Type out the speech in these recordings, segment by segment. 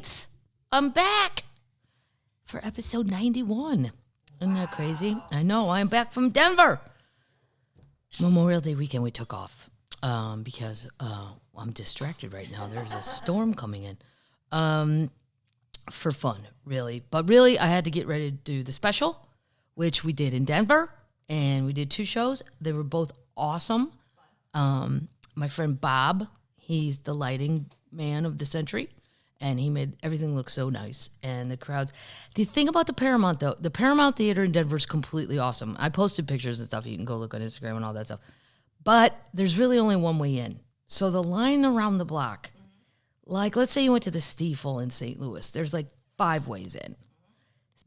States. I'm back for episode 91. Isn't that crazy? I know. I'm back from Denver. Memorial Day weekend, we took off because I'm distracted right now. There's a storm coming in for fun, really. But really, I had to get ready to do the special, which we did in Denver, and we did 2 shows. They were both awesome. My friend Bob, he's the lighting man of the century, and he made everything look so nice. And the crowds. The thing about the Paramount, though, the Paramount Theater in Denver is completely awesome. I posted pictures and stuff. You can go look on Instagram and all that stuff. But there's really only one way in. So the line around the block, like let's say you went to the Stiefel in St. Louis, there's like 5 ways in.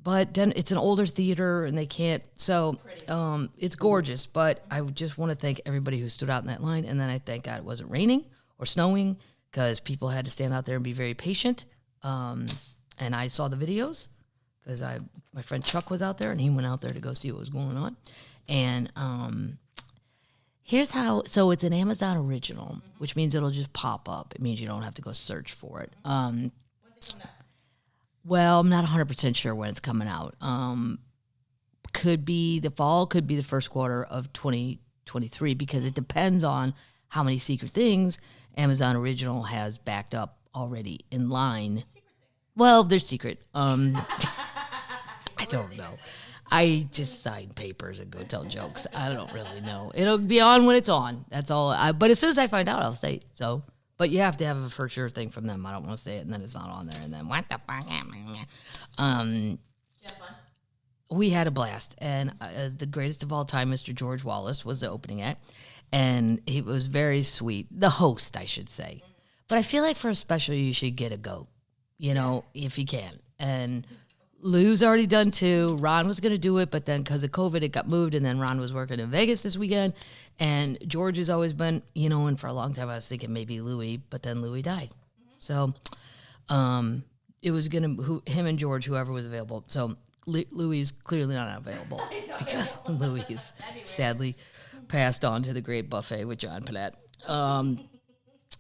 But then it's an older theater and they can't, so it's gorgeous. But I just want to thank everybody who stood out in that line. And then I thank God it wasn't raining or snowing because people had to stand out there and be very patient. And I saw the videos because my friend Chuck was out there and he went out there to go see what was going on. And here's how, so it's an Amazon original, which means it'll just pop up. It means you don't have to go search for it. When's it coming out? Well, I'm not 100% sure when it's coming out. Could be the fall, could be the first quarter of 2023 because it depends on how many secret things Amazon Original has backed up already in line. Well, they're secret. I don't know. I just sign papers and go tell jokes. I don't really know. It'll be on when it's on. That's all. But as soon as I find out, I'll say it. So. But you have to have a for sure thing from them. I don't want to say it, and then it's not on there, and then what the fuck? You have fun? We had a blast, and the greatest of all time, Mr. George Wallace, was the opening act, and he was very sweet. The host, I should say. But I feel like for a special, you should get a goat, if you can. And Lou's already done 2. Ron was going to do it, but then because of COVID, it got moved, and then Ron was working in Vegas this weekend. And George has always been, and for a long time I was thinking maybe Louis, but then Louis died. So it was going to, him and George, whoever was available. So Louis is clearly not available because Louis is sadly passed on to the great buffet with John Palat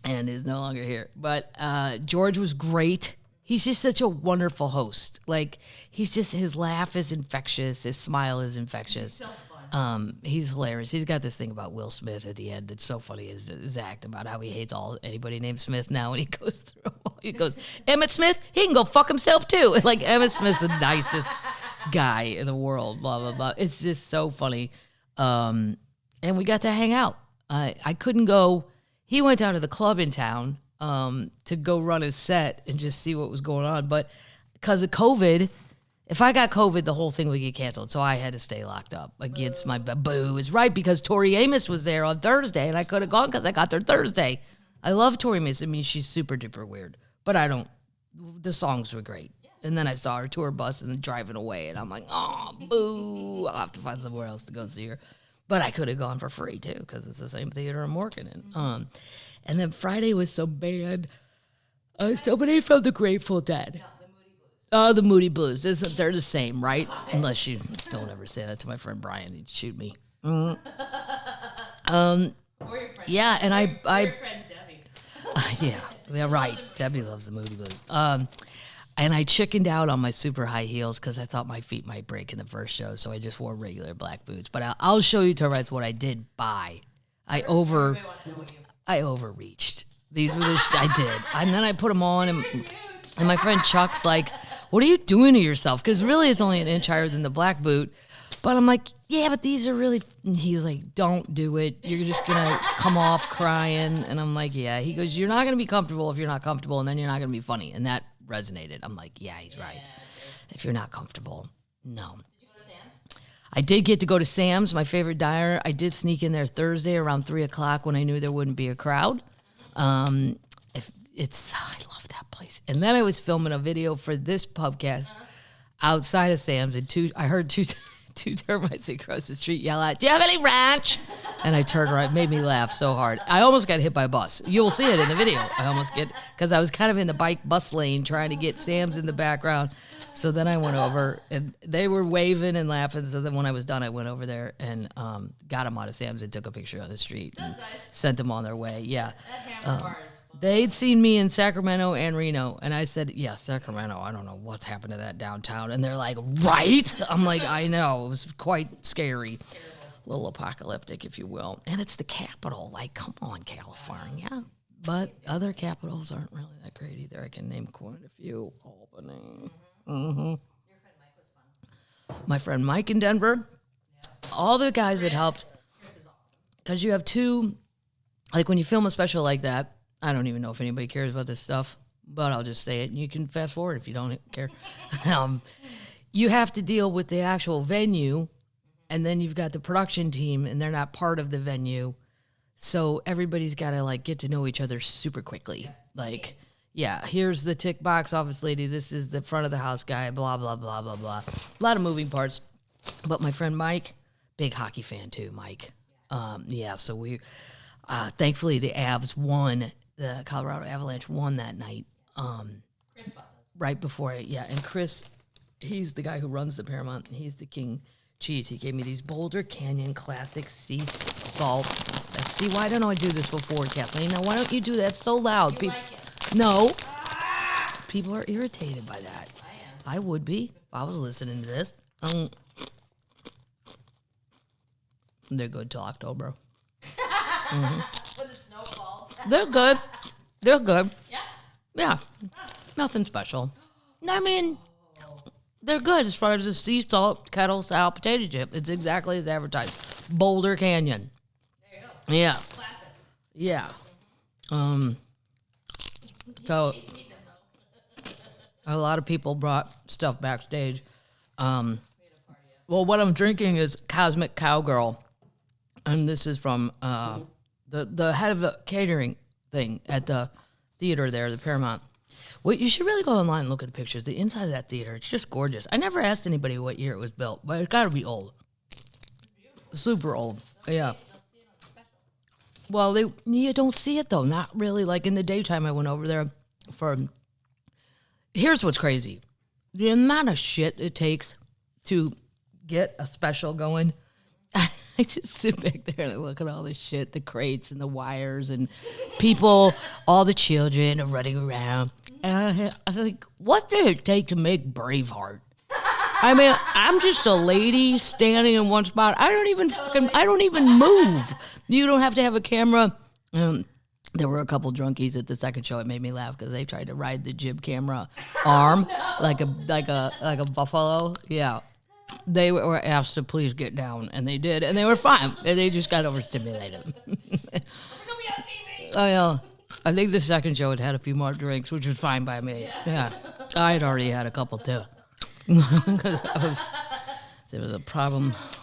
and is no longer here. But George was great. He's just such a wonderful host. Like, his laugh is infectious. His smile is infectious. So fun. He's hilarious. He's got this thing about Will Smith at the end that's so funny. His act about how he hates anybody named Smith now, and he goes through. He goes, Emmett Smith, he can go fuck himself too. Like Emmett Smith's the nicest guy in the world. Blah blah blah. It's just so funny. And we got to hang out. I couldn't go. He went down to the club in town to go run his set and just see what was going on, but because of COVID. If I got COVID, the whole thing would get canceled, so I had to stay locked up against my boo. Is right because Tori Amos was there on Thursday, and I could have gone because I got there Thursday. I love Tori Amos. I mean, she's super duper weird, but I don't. The songs were great, and then I saw her tour bus and driving away, and I'm like, oh, boo! I'll have to find somewhere else to go see her. But I could have gone for free too because it's the same theater I'm working in. And then Friday was some band, somebody from the Grateful Dead. Oh, the Moody Blues. They're the same, right? Unless you don't ever say that to my friend Brian. He'd shoot me. Or your friend. Yeah, and or your friend Debbie. Yeah, right. Debbie loves the Moody Blues. And I chickened out on my super high heels because I thought my feet might break in the first show, so I just wore regular black boots. But I'll show you, Torres, what I did buy. I overreached. These were I did. And then I put them on, and my friend Chuck's like, what are you doing to yourself? Because really it's only an inch higher than the black boot. But I'm like, yeah, but these are really... And he's like, don't do it. You're just going to come off crying. And I'm like, yeah. He goes, you're not going to be comfortable if you're not comfortable, and then you're not going to be funny. And that resonated. I'm like, yeah, he's right. If you're not comfortable, no. Did you go to Sam's? I did get to go to Sam's, my favorite diner. I did sneak in there Thursday around 3 o'clock when I knew there wouldn't be a crowd. I love that place. And then I was filming a video for this Pubcast outside of Sam's, and I heard two termites across the street yell out, do you have any ranch? And I turned around. It made me laugh so hard. I almost got hit by a bus. You'll see it in the video. Because I was kind of in the bus lane trying to get Sam's in the background. So then I went over, and they were waving and laughing. So then when I was done, I went over there and got them out of Sam's and took a picture on the street and sent them on their way. Yeah. That hamburger bar is They'd seen me in Sacramento and Reno, and I said, yeah, Sacramento, I don't know what's happened to that downtown. And they're like, right? I'm like, I know. It was quite scary. A little apocalyptic, if you will. And it's the capital. Like, come on, California. But other capitals aren't really that great either. I can name quite a few. Albany. Mm-hmm. Your friend Mike was fun. My friend Mike in Denver. Yeah. All the guys that helped. Chris is awesome. Because you have two, like when you film a special like that, I don't even know if anybody cares about this stuff, but I'll just say it, and you can fast forward if you don't care. You have to deal with the actual venue, and then you've got the production team, and they're not part of the venue. So everybody's got to, like, get to know each other super quickly. Like, yeah, here's the tick box office lady. This is the front of the house guy, blah, blah, blah, blah, blah. A lot of moving parts. But my friend Mike, big hockey fan too, Mike. Yeah, so we, thankfully the Avs won. The Colorado Avalanche won that night. Chris bought those. Right before it, yeah. And Chris, he's the guy who runs the Paramount. He's the king cheese. He gave me these Boulder Canyon Classic Sea Salt. See, why don't I do this before, Kathleen? Now, why don't you do that so loud? You like it? No. People are irritated by that. I am. I would be if I was listening to this. They're good till October. When the snow falls. They're good. They're good. Yeah. Yeah. Nothing special. I mean, they're good as far as the sea salt kettle style potato chip. It's exactly as advertised. Boulder Canyon. There you go. Yeah. Classic. Yeah. So a lot of people brought stuff backstage. Well, what I'm drinking is Cosmic Cowgirl, and this is from the head of the catering thing at the theater there, the Paramount. Well, you should really go online and look at the pictures. The inside of that theater, it's just gorgeous. I never asked anybody what year it was built, but it's got to be old. Super old. Yeah. Well, you don't see it, though. Not really. Like, in the daytime, I went over there for... Here's what's crazy. The amount of shit it takes to get a special going. I just sit back there and I look at all this shit, the crates and the wires and people, all the children are running around. And I was like, what did it take to make Braveheart? I mean, I'm just a lady standing in one spot. I don't even move. You don't have to have a camera. There were a couple drunkies at the second show. It made me laugh because they tried to ride the jib camera arm like a buffalo. Yeah. They were asked to please get down, and they did, and they were fine. They just got overstimulated. I think the second show had a few more drinks, which was fine by me. Yeah. I had already had a couple, too. Because there was a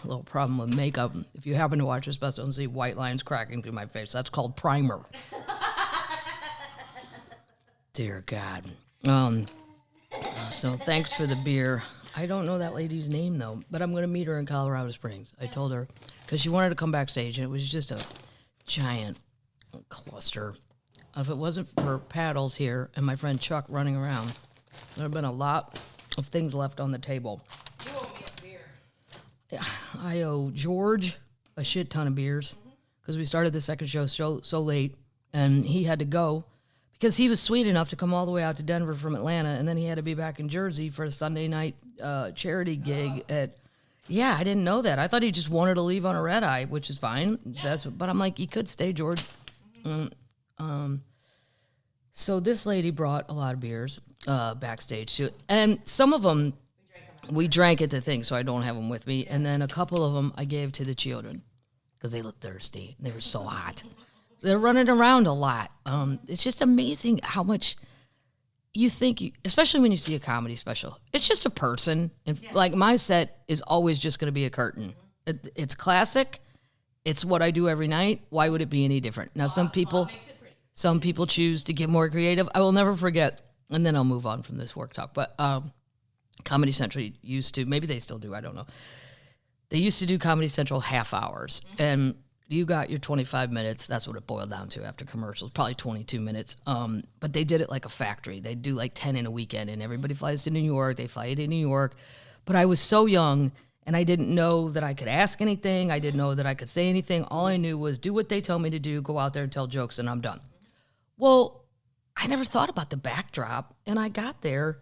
little problem with makeup. If you happen to watch this special and see white lines cracking through my face, that's called primer. Dear God. So thanks for the beer. I don't know that lady's name, though, but I'm going to meet her in Colorado Springs. I told her, because she wanted to come backstage, and it was just a giant cluster. If it wasn't for paddles here and my friend Chuck running around, there would have been a lot of things left on the table. You owe me a beer. I owe George a shit ton of beers, because we started the second show so late, and he had to go. Because he was sweet enough to come all the way out to Denver from Atlanta, and then he had to be back in Jersey for a Sunday night charity gig at... Yeah, I didn't know that. I thought he just wanted to leave on a red eye, which is fine. But I'm like, you could stay, George. So this lady brought a lot of beers backstage, too. And some of them we drank at the thing, so I don't have them with me. And then a couple of them I gave to the children because they looked thirsty. They were so hot. They're running around a lot. It's just amazing how much you think, especially when you see a comedy special. It's just a person. And like my set is always just going to be a curtain. It's classic. It's what I do every night. Why would it be any different? Now, some people choose to get more creative. I will never forget, and then I'll move on from this work talk. But Comedy Central used to, maybe they still do, I don't know. They used to do Comedy Central half hours, and you got your 25 minutes. That's what it boiled down to after commercials, probably 22 minutes. But they did it like a factory. They do like 10 in a weekend, and everybody flies to New York. They fly to New York. But I was so young, and I didn't know that I could ask anything. I didn't know that I could say anything. All I knew was do what they tell me to do, go out there and tell jokes, and I'm done. Well, I never thought about the backdrop. And I got there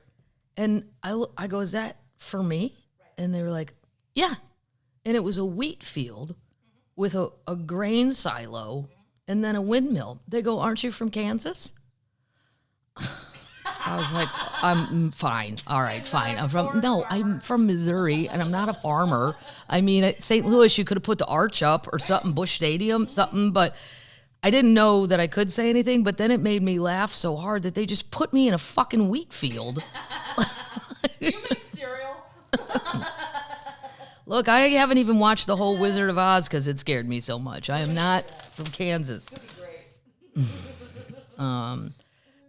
and I go, is that for me? And they were like, yeah. And it was a wheat field with a grain silo and then a windmill. They go, aren't you from Kansas? I was like, I'm fine. All right, fine. I'm from Missouri, and I'm not a farmer. I mean, at St. Louis, you could have put the arch up or something, Busch Stadium, something, but I didn't know that I could say anything, but then it made me laugh so hard that they just put me in a fucking wheat field. Do you make cereal? Look, I haven't even watched the whole Wizard of Oz because it scared me so much. I am not from Kansas. Great.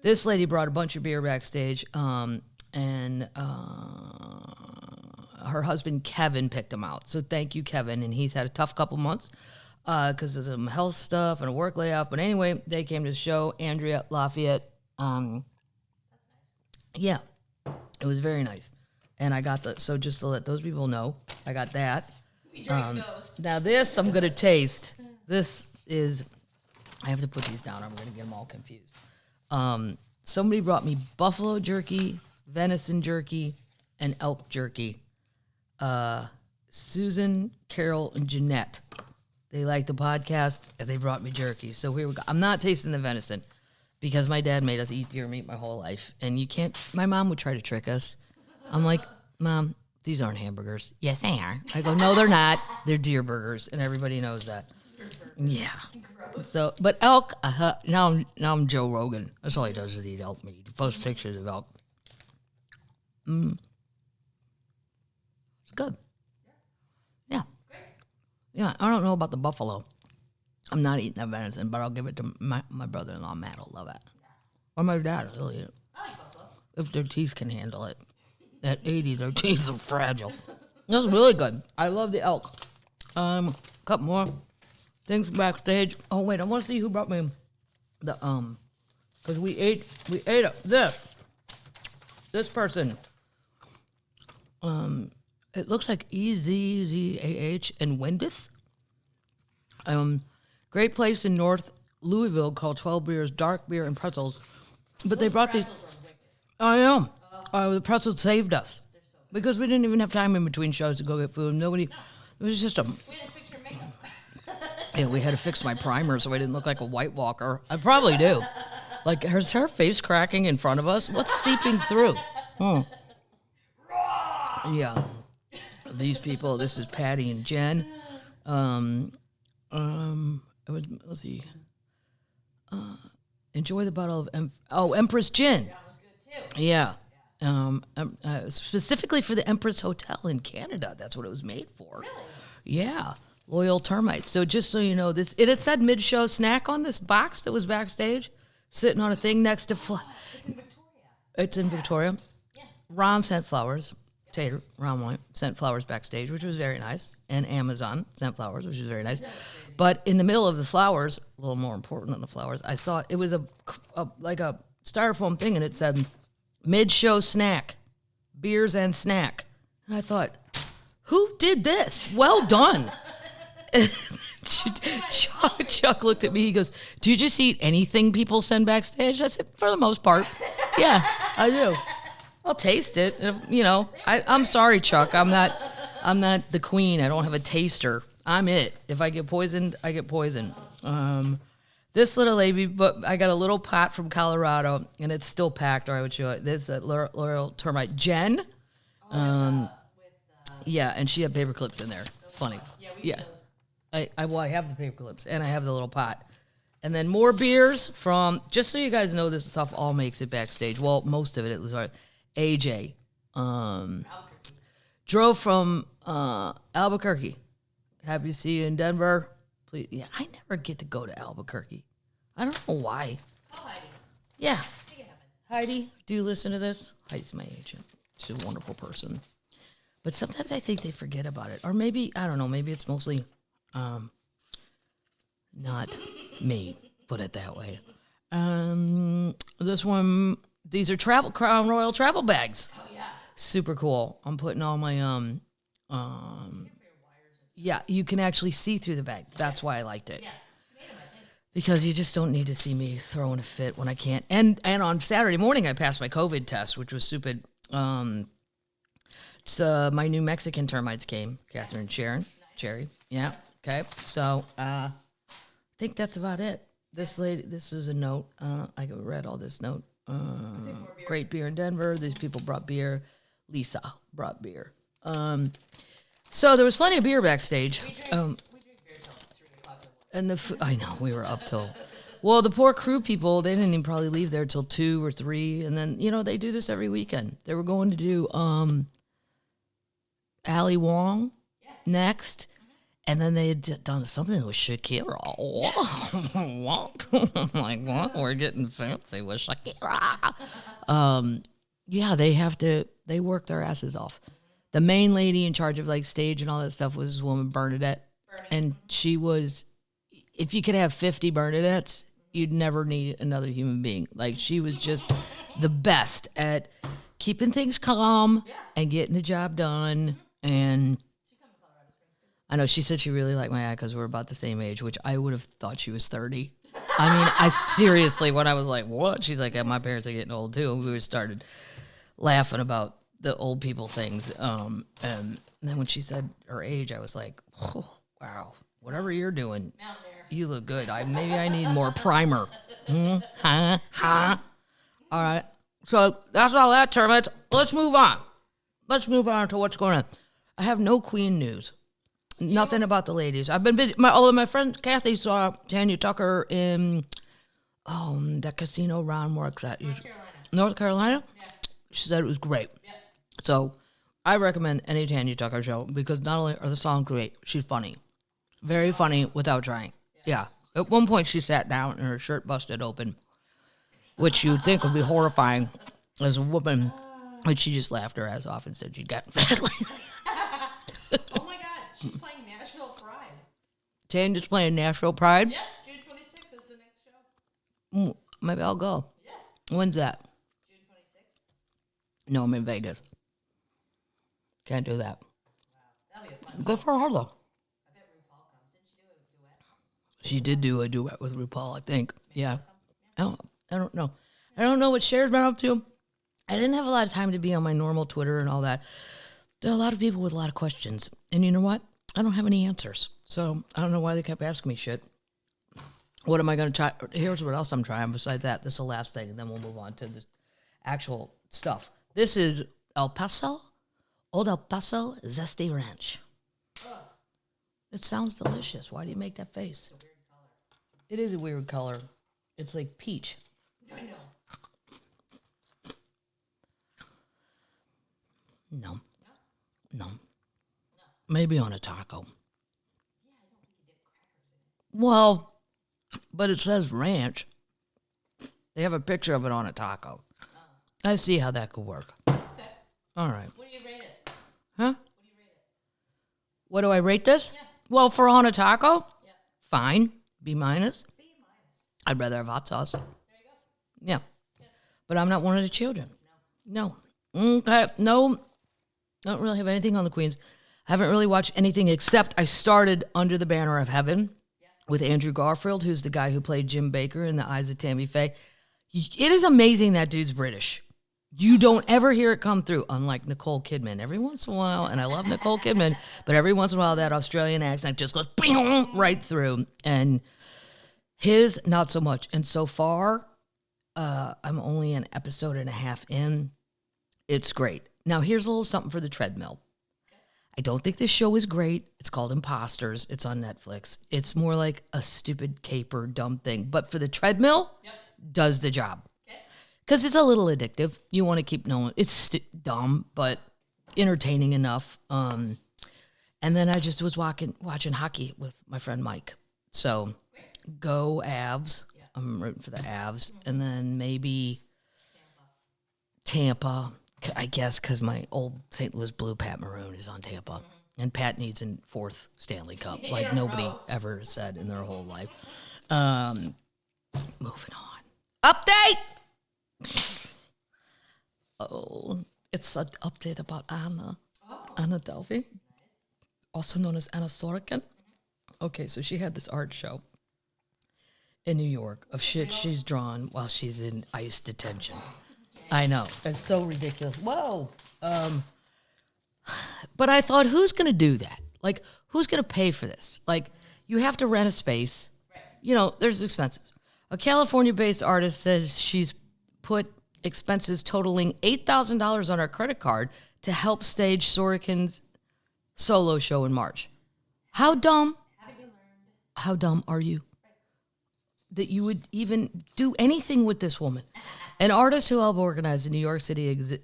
This lady brought a bunch of beer backstage, and her husband Kevin picked him out. So thank you, Kevin. And he's had a tough couple months because of some health stuff and a work layoff. But anyway, they came to the show. Andrea Lafayette. Yeah, it was very nice. And I got so just to let those people know, I got that. We drank those. Now this I'm going to taste. This is, I have to put these down. I'm going to get them all confused. Somebody brought me buffalo jerky, venison jerky, and elk jerky. Susan, Carol, and Jeanette. They like the podcast, and they brought me jerky. So here we go. I'm not tasting the venison because my dad made us eat deer meat my whole life. And you can't, my mom would try to trick us. I'm like, Mom, these aren't hamburgers. Yes, they are. I go, no, they're not. They're deer burgers, and everybody knows that. Yeah. So, but elk, now I'm Joe Rogan. That's all he does is eat elk meat. He posts pictures of elk. It's good. Yeah. Yeah, I don't know about the buffalo. I'm not eating that venison, but I'll give it to my brother-in-law. Matt will love it. Or my dad will eat it. I like buffalo. If their teeth can handle it. At 80, their teeth are fragile. That's really good. I love the elk. Couple more things backstage. Oh wait, I want to see who brought me the because we ate it. This person. It looks like EZZAH and Wendith. Great place in North Louisville called 12 Beers, dark beer and pretzels. But they brought these. I know. The pretzels saved us because we didn't even have time in between shows to go get food. Nobody. It was just a. We didn't fix your makeup. Yeah, we had to fix my primer so I didn't look like a White Walker. I probably do. Like, is her face cracking in front of us? What's seeping through? Yeah. These people, this is Patty and Jen. Let's see. Enjoy the bottle of Empress Gin. That was good too. Yeah. Specifically for the Empress Hotel in Canada. That's what it was made for. Really? Yeah. Loyal termites. So just so you know, it had said mid-show snack on this box that was backstage, sitting on a thing next to... It's in Victoria. It's in Victoria. Yeah. Ron sent flowers. Tater, Ron sent flowers backstage, which was very nice. And Amazon sent flowers, which was very nice. But in the middle of the flowers, a little more important than the flowers, I saw it was like a styrofoam thing, and it said, mid-show snack, beers and snack. And I thought, who did this? Well done. Chuck looked at me. He goes, do you just eat anything people send backstage? I said, for the most part. Yeah, I do. I'll taste it. You know, I'm sorry, Chuck. I'm not the queen. I don't have a taster. I'm it. If I get poisoned, I get poisoned. This little lady, but I got a little pot from Colorado, and it's still packed, or I would show it. This is Loyal Termite. Jen. Yeah, and she had paper clips in there. It's funny. Yeah, we use those. I have the paper clips, and I have the little pot. And then more beers from, just so you guys know, this stuff all makes it backstage. Well, most of it was AJ. Drove from Albuquerque. Happy to see you in Denver. Please. Yeah, I never get to go to Albuquerque. I don't know why. Call Heidi. Yeah. Make it happen. Heidi, do you listen to this? Heidi's my agent. She's a wonderful person. But sometimes I think they forget about it. Or maybe, I don't know, maybe it's mostly not me, put it that way. This one, these are Crown Royal travel bags. Oh yeah. Super cool. I'm putting all my, yeah, you can actually see through the bag. That's why I liked it. Yeah. She made them, I think. because you just don't need to see me throwing a fit when I can't. And on Saturday morning, I passed my COVID test, which was stupid. It's my new Mexican termites came, Catherine, Sharon, Cherry. Yeah. Okay. So I think that's about it. This is a note. I read all this note. Great beer in Denver. These people brought beer. Lisa brought beer. So there was plenty of beer backstage. We drink beer till 3 o'clock. And I know we were up till. Well, the poor crew people, they didn't even probably leave there till 2 or 3, and then they do this every weekend. They were going to do Ali Wong next. And then they had done something with Shakira. What? I'm like, what? We're getting fancy with Shakira. They work their asses off. The main lady in charge of like stage and all that stuff was this woman, Bernadette. And she was, if you could have 50 Bernadettes, you'd never need another human being. Like, she was just the best at keeping things calm and getting the job done. And I know she said she really liked my act because we're about the same age, which I would have thought she was 30. I mean, I seriously, when I was like, what? She's like, yeah, my parents are getting old too. And we started laughing about the old people things. And then when she said her age, I was like, oh, wow, whatever you're doing, you look good. Maybe I need more primer. All right. So that's all that, termites. Let's move on. Let's move on to what's going on. I have no Queen news. Nothing about the ladies. I've been busy. Although my friend Kathe saw Tanya Tucker in that casino Ron works at. North Carolina? Yeah. She said it was great. Yeah. So I recommend any Tanya Tucker show because not only are the songs great, she's funny. Very funny without trying. Yeah. At one point she sat down and her shirt busted open, which you'd think would be horrifying as a woman. But she just laughed her ass off and said she'd gotten fat. Oh my God, she's playing Nashville Pride. Tanya's playing Nashville Pride? Yeah, June 26th is the next show. Maybe I'll go. Yeah. When's that? June 26th. No, I'm in Vegas. Can't do that. Wow, that'll be a fun Good for her, though. I bet RuPaul comes. Didn't she do a duet? She did do a duet with RuPaul, I think. Yeah. I don't know. I don't know what Cher's been up to. I didn't have a lot of time to be on my normal Twitter and all that. There are a lot of people with a lot of questions. And you know what? I don't have any answers. So I don't know why they kept asking me shit. What am I going to try? Here's what else I'm trying besides that. This is the last thing, and then we'll move on to this actual stuff. This is Old El Paso Zesty Ranch. It sounds delicious. Why do you make that face? It's a weird color. It is a weird color. It's like peach. I know. No. Maybe on a taco. Yeah, I don't think you dip crackers in it. Well, but it says ranch. They have a picture of it on a taco. I see how that could work. Okay. All right. What do you rate it? Huh? What do you rate it? What do I rate this? Yeah. Well, for on a taco, Yeah. fine. B minus. B minus. I'd rather have hot sauce. There you go. Yeah. But I'm not one of the children. No. Okay. No. I don't really have anything on the Queens. I haven't really watched anything except I started Under the Banner of Heaven with Andrew Garfield, who's the guy who played Jim Baker in The Eyes of Tammy Faye. It is amazing that dude's British. You don't ever hear it come through, unlike Nicole Kidman. Every once in a while, and I love Nicole Kidman, but every once in a while that Australian accent just goes right through. And his, not so much. And so far, I'm only an episode and a half in. It's great. Now, here's a little something for the treadmill. I don't think this show is great. It's called Imposters. It's on Netflix. It's more like a stupid caper, dumb thing. But for the treadmill, does the job. Because it's a little addictive. You want to keep knowing. It's dumb, but entertaining enough. And then I just was watching hockey with my friend Mike. So, go Avs. I'm rooting for the Avs. And then maybe Tampa. I guess because my old St. Louis Blue Pat Maroon is on Tampa. And Pat needs a fourth Stanley Cup, like nobody ever said in their whole life. Moving on. Update! Oh, it's an update about Anna. Anna Delvey, also known as Anna Sorokin. Okay, so she had this art show in New York of shit she's drawn while she's in ICE detention. I know. It's so ridiculous. Whoa. But I thought, who's going to do that? Like, who's going to pay for this? Like, you have to rent a space. You know, there's expenses. A California-based artist says she's put expenses totaling $8,000 on her credit card to help stage Sorokin's solo show in March. How dumb? How dumb are you? That you would even do anything with this woman. An artist who helped organize the New York City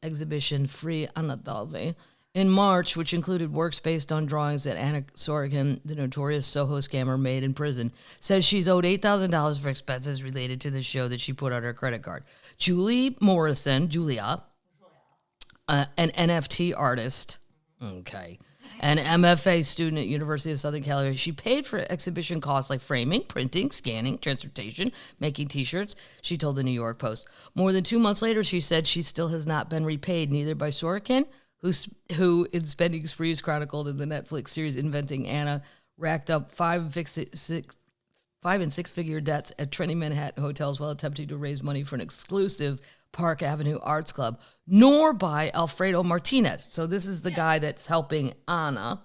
exhibition Free Anna Delvey in March, which included works based on drawings that Anna Sorokin, the notorious Soho scammer, made in prison, says she's owed $8,000 for expenses related to the show that she put on her credit card. Julia Morrison, an NFT artist, okay, an MFA student at University of Southern California. She paid for exhibition costs like framing, printing, scanning, transportation, making T-shirts, she told the New York Post. More than 2 months later, she said she still has not been repaid, neither by Sorokin, who in spending sprees chronicled in the Netflix series Inventing Anna, racked up 5 and 6-figure debts at trendy Manhattan hotels while attempting to raise money for an exclusive Park Avenue Arts Club, nor by Alfredo Martinez. So this is the guy that's helping Anna.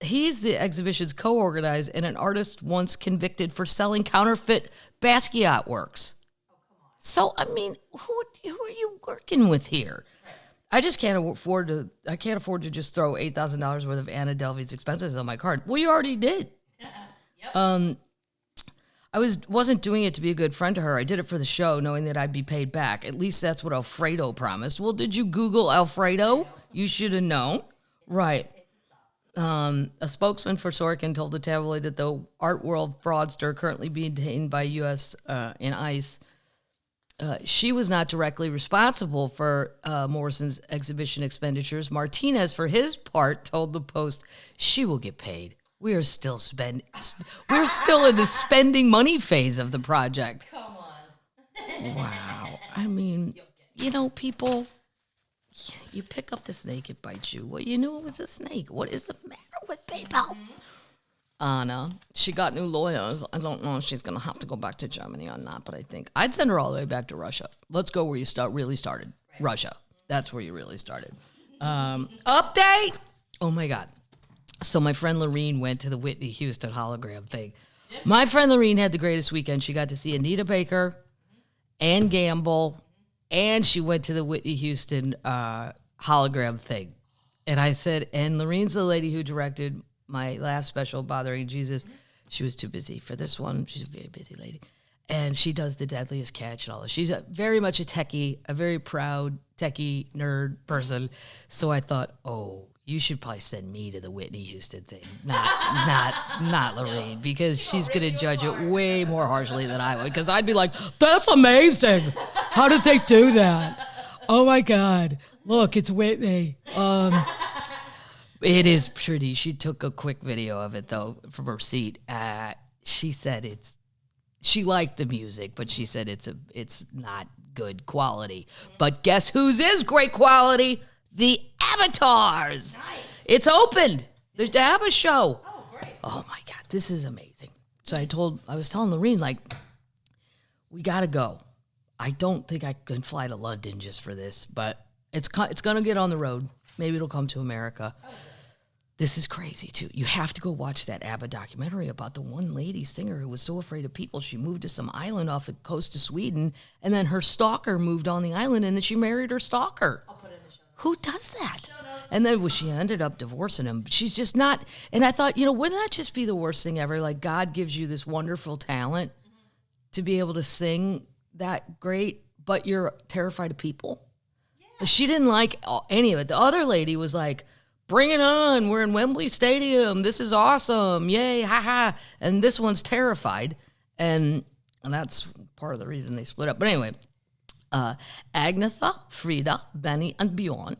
He's the exhibition's co-organizer and an artist once convicted for selling counterfeit Basquiat works. So, I mean, who are you working with here? I just can't afford to just throw $8,000 worth of Anna Delvey's expenses on my card. Well, you already did. Yep. I wasn't doing it to be a good friend to her. I did it for the show, knowing that I'd be paid back. At least that's what Alfredo promised. Well, did you Google Alfredo? You should have known. Right. A spokesman for Sorokin told the tabloid that the art world fraudster currently being detained by U.S. in ICE, she was not directly responsible for Morrison's exhibition expenditures. Martinez, for his part, told the Post she will get paid. We're still in the spending money phase of the project. Come on. Wow. I mean, you know, people, you pick up the snake, it bites you. Well, you knew it was a snake. What is the matter with people? Mm-hmm. Anna, she got new lawyers. I don't know if she's going to have to go back to Germany or not, but I think I'd send her all the way back to Russia. Let's go where you really started. Right. Russia. That's where you really started. Update! Oh, my God. So my friend Lorene went to the Whitney Houston hologram thing. My friend Lorene had the greatest weekend. She got to see Anita Baker and Gamble, and she went to the Whitney Houston hologram thing. And I said, and Lorene's the lady who directed my last special, Bothering Jesus. She was too busy for this one. She's a very busy lady. And she does The Deadliest Catch and all this. She's very much a techie, a very proud techie nerd person. So I thought, oh, you should probably send me to the Whitney Houston thing, not Lorene, because she's going to judge it way more harshly than I would. Because I'd be like, that's amazing. How did they do that? Oh my God. Look, it's Whitney. It is pretty. She took a quick video of it though from her seat. She said she liked the music, but she said it's not good quality. But guess whose is great quality? The Avatars. Nice. It's opened. The ABBA show. Oh, great. Oh my God, this is amazing. So I was telling Lorene, like, we got to go. I don't think I can fly to London just for this, but it's going to get on the road. Maybe it'll come to America. Oh, this is crazy, too. You have to go watch that ABBA documentary about the one lady singer who was so afraid of people. She moved to some island off the coast of Sweden, and then her stalker moved on the island, and then she married her stalker. I'll put it in the show. Who does that? And then she ended up divorcing him. She's just not. And I thought, wouldn't that just be the worst thing ever? Like, God gives you this wonderful talent to be able to sing that great, but you're terrified of people. Yeah. She didn't like any of it. The other lady was like, bring it on. We're in Wembley Stadium. This is awesome. Yay, ha ha. And this one's terrified. And that's part of the reason they split up. But anyway, Agnetha, Frida, Benny, and Bjorn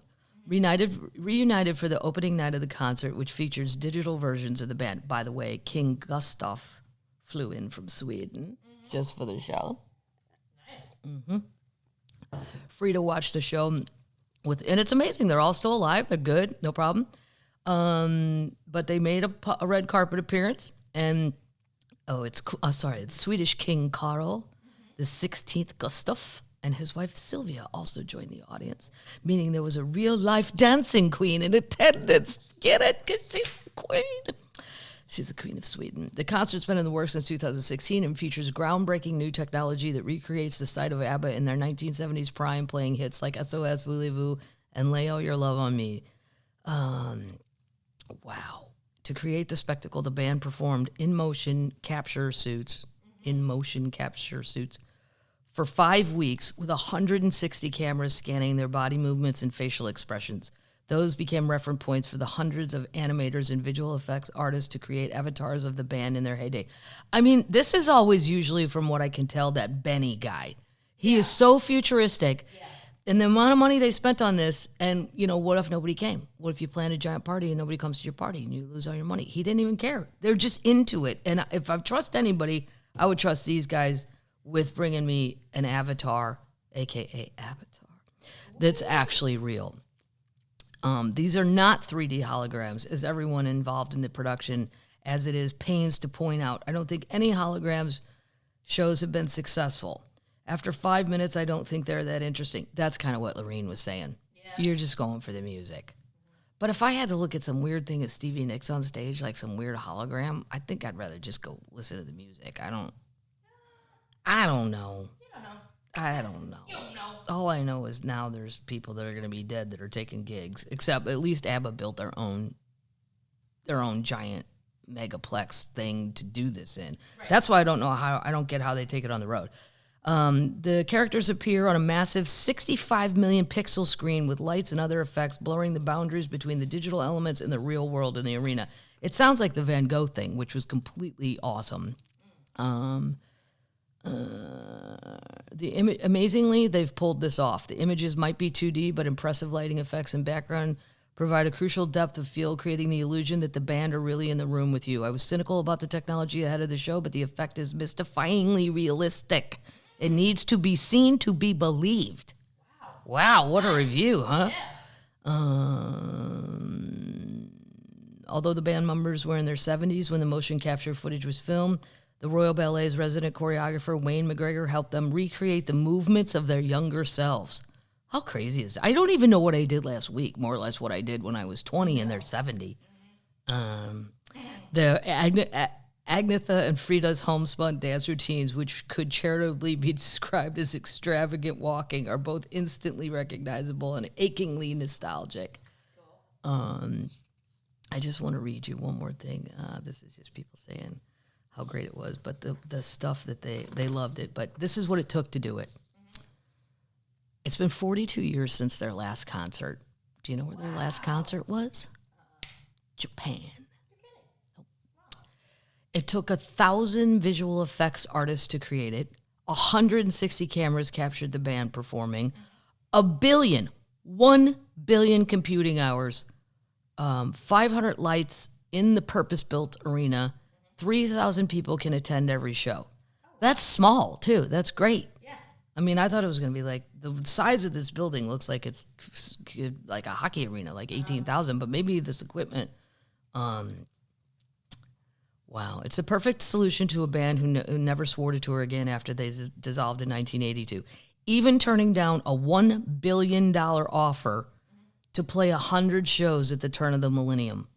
reunited for the opening night of the concert, which features digital versions of the band. By the way, King Gustav flew in from Sweden just for the show. Nice. Mm-hmm. Frida watched the show and it's amazing. They're all still alive. They're good. No problem. But they made a red carpet appearance, and it's Swedish King Carl, the 16th Gustav, and his wife Sylvia also joined the audience, meaning there was a real-life dancing queen in attendance. Get it? Because she's a queen. She's the Queen of Sweden. The concert's been in the works since 2016 and features groundbreaking new technology that recreates the site of ABBA in their 1970s prime, playing hits like SOS, Voulez-Vous, and Lay All Your Love on Me. Wow. To create the spectacle, the band performed in-motion capture suits for 5 weeks with 160 cameras scanning their body movements and facial expressions. Those became reference points for the hundreds of animators and visual effects artists to create avatars of the band in their heyday. I mean, this is always usually, from what I can tell, that Benny guy. He is so futuristic. Yeah. And the amount of money they spent on this, and, what if nobody came? What if you plan a giant party and nobody comes to your party and you lose all your money? He didn't even care. They're just into it. And if I trust anybody, I would trust these guys with bringing me an avatar, a.k.a. Avatar, that's actually real. These are not 3D holograms, as everyone involved in the production, as it is pains to point out. I don't think any holograms shows have been successful. After 5 minutes, I don't think they're that interesting. That's kind of what Lorene was saying. Yeah. You're just going for the music. But if I had to look at some weird thing at Stevie Nicks on stage, like some weird hologram, I think I'd rather just go listen to the music. I don't know. You don't know. I don't know. You don't know. All I know is now there's people that are going to be dead that are taking gigs. Except at least ABBA built their own giant megaplex thing to do this in. Right. That's why I don't get how they take it on the road. The characters appear on a massive 65 million pixel screen with lights and other effects blurring the boundaries between the digital elements and the real world in the arena. It sounds like the Van Gogh thing, which was completely awesome. Amazingly, they've pulled this off. The images might be 2D, but impressive lighting effects and background provide a crucial depth of field, creating the illusion that the band are really in the room with you. I was cynical about the technology ahead of the show, but the effect is mystifyingly realistic. It needs to be seen to be believed. Wow, what a review, huh? Yeah. Although the band members were in their 70s when the motion capture footage was filmed, the Royal Ballet's resident choreographer, Wayne McGregor, helped them recreate the movements of their younger selves. How crazy is that? I don't even know what I did last week, more or less what I did when I was 20 and they're 70. Agnetha and Frida's homespun dance routines, which could charitably be described as extravagant walking, are both instantly recognizable and achingly nostalgic. I just want to read you one more thing. This is just people saying how great it was, but the stuff that they loved it. But this is what it took to do it. It's been 42 years since their last concert. Do you know where their last concert was? Japan. It took 1,000 visual effects artists to create it. 160 cameras captured the band performing. 1 billion computing hours. 500 lights in the purpose-built arena. 3,000 people can attend every show. That's small, too. That's great. Yeah. I mean, I thought it was going to be like, the size of this building looks like it's like a hockey arena, like 18,000, but maybe this equipment... Wow, it's a perfect solution to a band who never swore to tour again after they dissolved in 1982. Even turning down a $1 billion offer to play 100 shows at the turn of the millennium.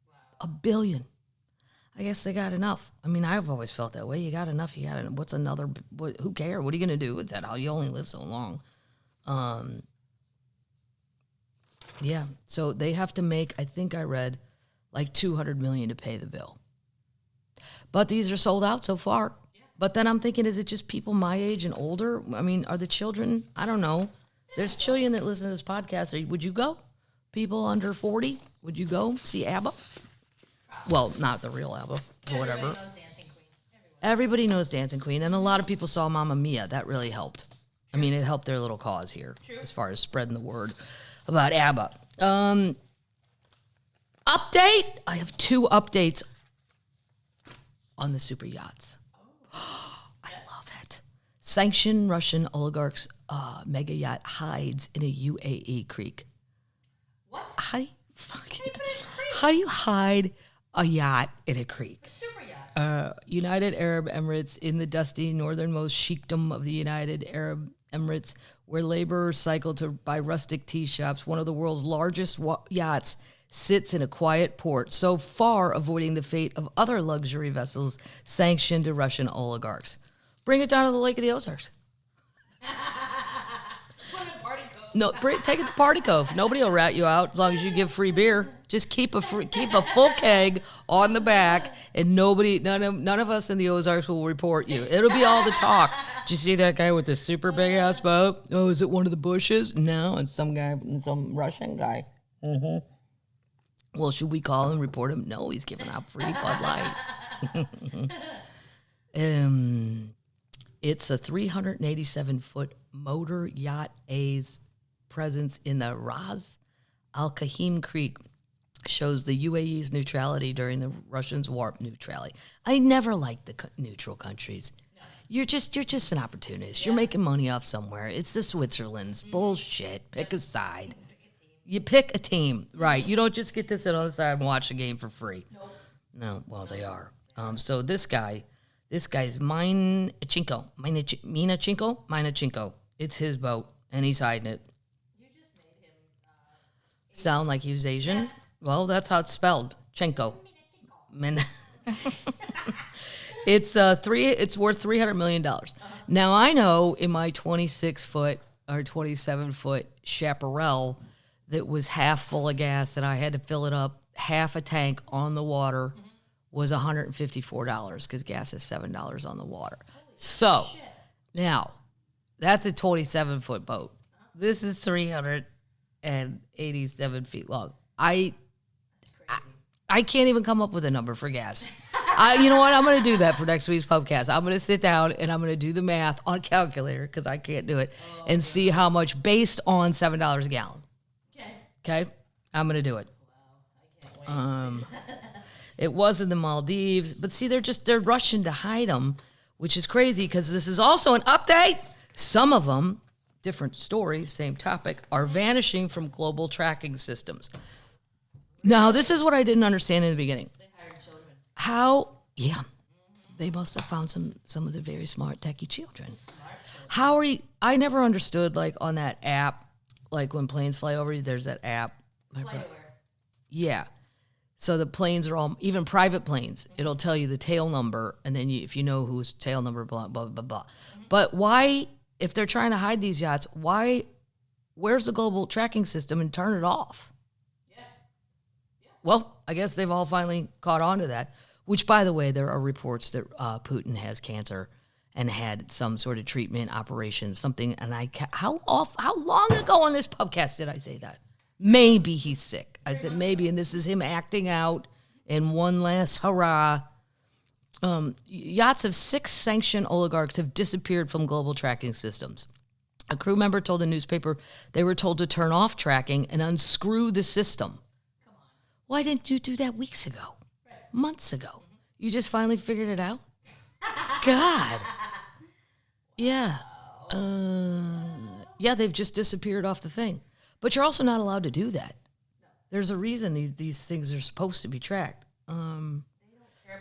Wow. $1 billion. I guess they got enough. I mean, I've always felt that way. You got enough, you got enough. What's another, who cares? What are you going to do with that? You only live so long. Yeah, so they have to make, I think I read, like $200 million to pay the bill. But these are sold out so far. Yeah. But then I'm thinking, is it just people my age and older? I mean, are the children? I don't know. There's children that listen to this podcast. Would you go? People under 40? Would you go see ABBA? Well, not the real ABBA, or whatever. Everybody knows Dancing Queen. Everybody knows Dancing Queen. And a lot of people saw Mamma Mia. That really helped. True. I mean, it helped their little cause here. True. As far as spreading the word about ABBA. Update? I have 2 updates on the super yachts. I love it. Sanctioned Russian oligarchs mega yacht hides in a UAE creek. What? How do you hide a yacht in a creek? A super yacht. United Arab Emirates in the dusty northernmost sheikdom of the United Arab Emirates, where laborers cycle to buy rustic tea shops, one of the world's largest yachts sits in a quiet port, so far avoiding the fate of other luxury vessels sanctioned to Russian oligarchs. Bring it down to the Lake of the Ozarks. No, take it to Party Cove. Nobody will rat you out as long as you give free beer. Just keep a full keg on the back, and none of us in the Ozarks will report you. It'll be all the talk. Did you see that guy with the super big ass boat? Oh, is it one of the Bushes? No, it's some Russian guy. Mm-hmm. Well, should we call him and report him? No, he's giving out free Bud Light. It's a 387-foot motor yacht A's presence in the Ras Al Khaimah Creek shows the UAE's neutrality during the Russians' war neutrality. I never liked the neutral countries. No. You're just an opportunist. Yeah. You're making money off somewhere. It's the Switzerland's bullshit. Pick a side. You pick a team, right? You don't just get to sit on the side and watch the game for free. Nope. No, well, they are. So this guy's Minachenko. It's his boat, and he's hiding it. You just made him sound like he was Asian. Yeah. Well, that's how it's spelled. Chenko. It's worth $300 million. Now I know in my 26-foot or 27-foot chaparral that was half full of gas and I had to fill it up half a tank on the water was $154 because gas is $7 on the water. So now that's a 27-foot boat. This is 387 feet long. I can't even come up with a number for gas. You know what? I'm going to do that for next week's Pubcast. I'm going to sit down and I'm going to do the math on a calculator because I can't do it and see how much based on $7 a gallon. Okay? I'm going to do it. Wow, I can't wait. It was in the Maldives, but see, they're rushing to hide them, which is crazy because this is also an update. Some of them, different story, same topic, are vanishing from global tracking systems. Now, this is what I didn't understand in the beginning. They hired children. How? Yeah. They must have found some of the very smart, techie children. How are you? I never understood, like, on that app, like when planes fly over you, there's that app. FlightAware. Yeah. So the planes are all, even private planes, it'll tell you the tail number, and then if you know whose tail number, blah, blah, blah, blah. But why, if they're trying to hide these yachts, where's the global tracking system and turn it off? Yeah. Well, I guess they've all finally caught on to that, which, by the way, there are reports that Putin has cancer and had some sort of treatment operation, something. And how long ago on this podcast did I say that? Maybe he's sick. I said maybe, and this is him acting out in one last hurrah. Yachts of 6 sanctioned oligarchs have disappeared from global tracking systems. A crew member told the newspaper they were told to turn off tracking and unscrew the system. Come on. Why didn't you do that weeks ago? Right. Months ago? You just finally figured it out? God. Yeah. Yeah, they've just disappeared off the thing. But you're also not allowed to do that. No. There's a reason these things are supposed to be tracked.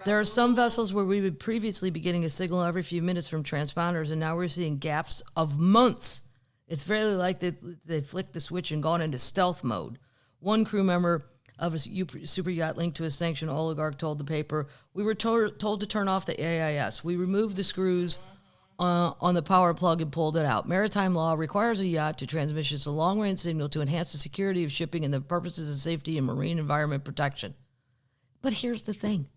There are some vessels where we would previously be getting a signal every few minutes from transponders, and now we're seeing gaps of months. It's very like they flicked the switch and gone into stealth mode. One crew member of a super yacht linked to a sanctioned oligarch told the paper, "We were told to turn off the AIS. We removed the screws on the power plug and pulled it out. Maritime law requires a yacht to transmit a long-range signal to enhance the security of shipping and the purposes of safety and marine environment protection." But here's the thing.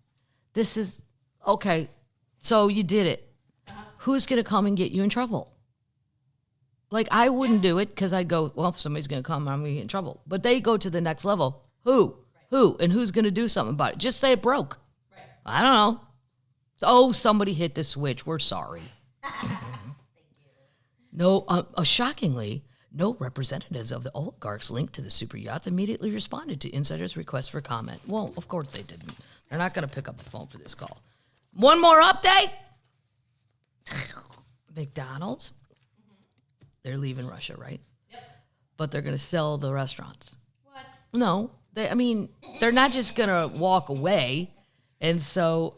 This is, okay, so you did it. Who's going to come and get you in trouble? Like, I wouldn't do it because I'd go, well, if somebody's going to come, I'm going to get in trouble. But they go to the next level. Who? Right. Who? And who's going to do something about it? Just say it broke. Right. I don't know. Oh, somebody hit the switch. We're sorry. No, shockingly, no representatives of the oligarchs linked to the super yachts immediately responded to insiders' requests for comment. Well, of course they didn't. They're not going to pick up the phone for this call. One more update. McDonald's. They're leaving Russia, right? Yep. But they're going to sell the restaurants. What? No. They're not just going to walk away And so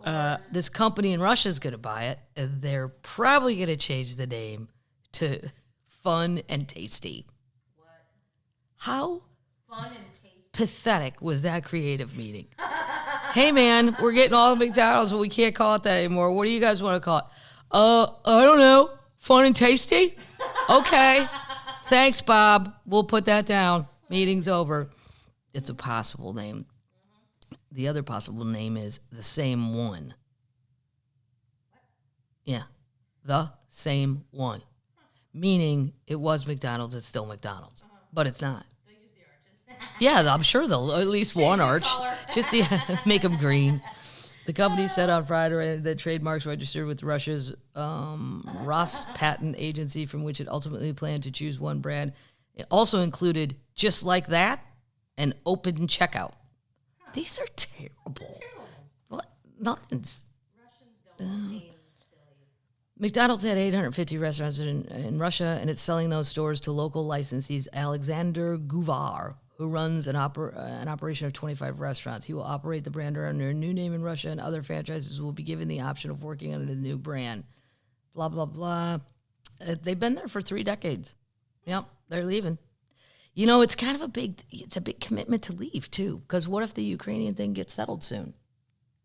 this company in Russia is going to buy it, and they're probably going to change the name to Fun and Tasty. What? How Fun and tasty. pathetic was that creative meeting? Hey, man, we're getting all the McDonald's, but we can't call it that anymore. What do you guys want to call it? I don't know. Fun and Tasty? Okay. Thanks, Bob. We'll put that down. Meeting's over. It's a possible name. The other possible name is the same one. Yeah. The same one. Meaning it was McDonald's, it's still McDonald's. But it's not. They'll use the arches. Yeah, I'm sure they'll at least one arch. color. Just to make them green. The company said on Friday that trademarks registered with Russia's Ros Patent Agency, from which it ultimately planned to choose one brand. It also included just like that and open checkout. These are terrible. What? Nothing's. Russians don't seem silly. McDonald's had 850 restaurants in Russia, and it's selling those stores to local licensees. Alexander Guvar, who runs an operation of 25 restaurants. He will operate the brand under a new name in Russia, and other franchises will be given the option of working under the new brand. Blah, blah, blah. They've been there for 3 decades. Yep, they're leaving. You know, it's a big commitment to leave, too, because what if the Ukrainian thing gets settled soon?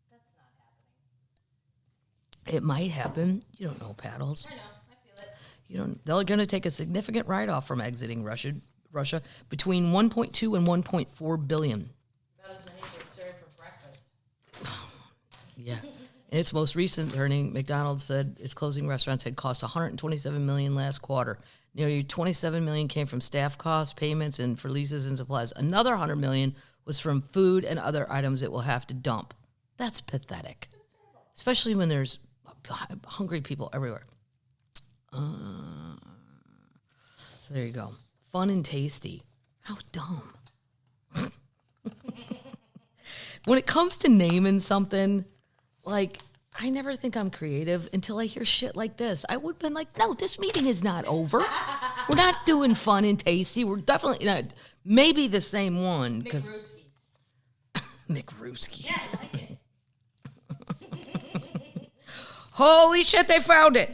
That's not happening. It might happen. You don't know, Paddles. I know. I feel it. They're going to take a significant write-off from exiting Russia, between 1.2 and 1.4 billion. About as many as they serve for breakfast. Yeah. In its most recent earnings, McDonald's said its closing restaurants had cost $127 million last quarter. Nearly $27 million came from staff costs, payments, and for leases and supplies. Another $100 million was from food and other items it will have to dump. That's pathetic, especially when there's hungry people everywhere. So there you go. Fun and tasty. How dumb. When it comes to naming something, like, I never think I'm creative until I hear shit like this. I would have been like, no, this meeting is not over. We're not doing fun and tasty. We're definitely not. Maybe the same one. McRooskies. McRooskies. Yeah, I like it. Holy shit, they found it.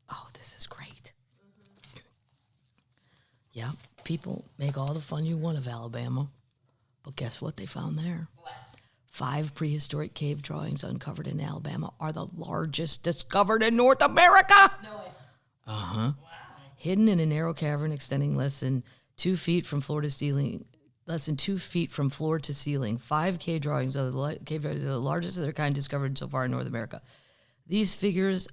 Oh, this is great. Yeah, people make all the fun you want of Alabama. But guess what they found there? What? 5 prehistoric cave drawings uncovered in Alabama are the largest discovered in North America. No way. Uh-huh. Wow. Hidden in a narrow cavern extending less than 2 feet from floor to ceiling. 5 cave drawings are the largest of their kind discovered so far in North America. These figures,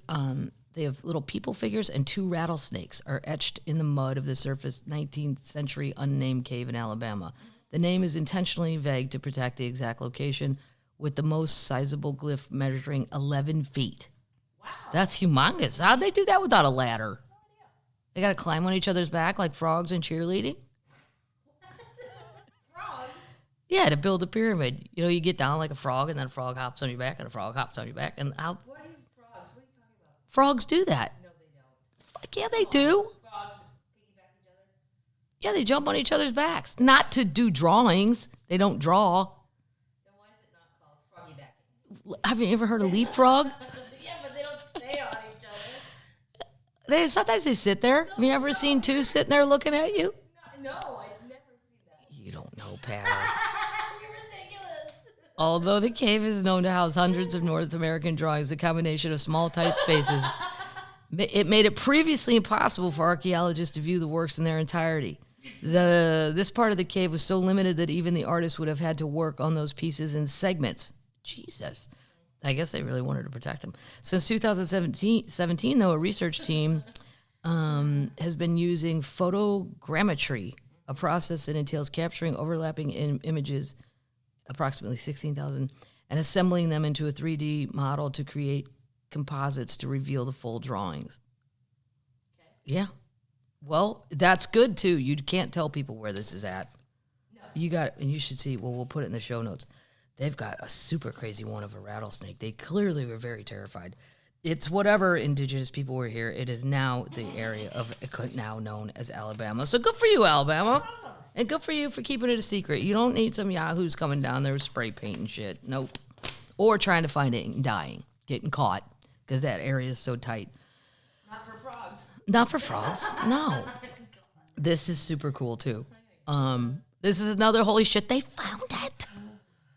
they have little people figures, and 2 rattlesnakes are etched in the mud of the surface 19th century unnamed cave in Alabama. The name is intentionally vague to protect the exact location, with the most sizable glyph measuring 11 feet. Wow. That's humongous. How'd they do that without a ladder? They got to climb on each other's back like frogs in cheerleading? Frogs. Yeah, to build a pyramid. You know, you get down like a frog, and then a frog hops on your back, and a frog hops on your back. And how What are you frogs? What are you talking about? frogs do that? No, they don't. Fuck yeah, they do. Frogs piggyback each other. Yeah, they jump on each other's backs. Not to do drawings. They don't draw. Then why is it not called froggy backing? Have you ever heard of leapfrog? Yeah, but they don't stay on each other. Sometimes they sit there. Have you ever seen 2 sitting there looking at you? No, I've never seen that. You don't know, Pat. You're ridiculous. Although the cave is known to house hundreds of North American drawings, the combination of small, tight spaces, it made it previously impossible for archaeologists to view the works in their entirety. This part of the cave was so limited that even the artists would have had to work on those pieces in segments. Jesus. I guess they really wanted to protect them. Since 2017, though, a research team has been using photogrammetry, a process that entails capturing overlapping images, approximately 16,000, and assembling them into a 3D model to create composites to reveal the full drawings. Okay. Yeah. Well, that's good, too. You can't tell people where this is at. No. You got it, and you should see. Well, we'll put it in the show notes. They've got a super crazy one of a rattlesnake. They clearly were very terrified. It's whatever indigenous people were here. It is now the area of now known as Alabama. So good for you, Alabama. Awesome. And good for you for keeping it a secret. You don't need some yahoos coming down there with spray paint and shit. Nope. or trying to find it and dying, getting caught, because that area is so tight. Not for frogs. Not for frogs, no. This is super cool, too. This is another holy shit. They found it.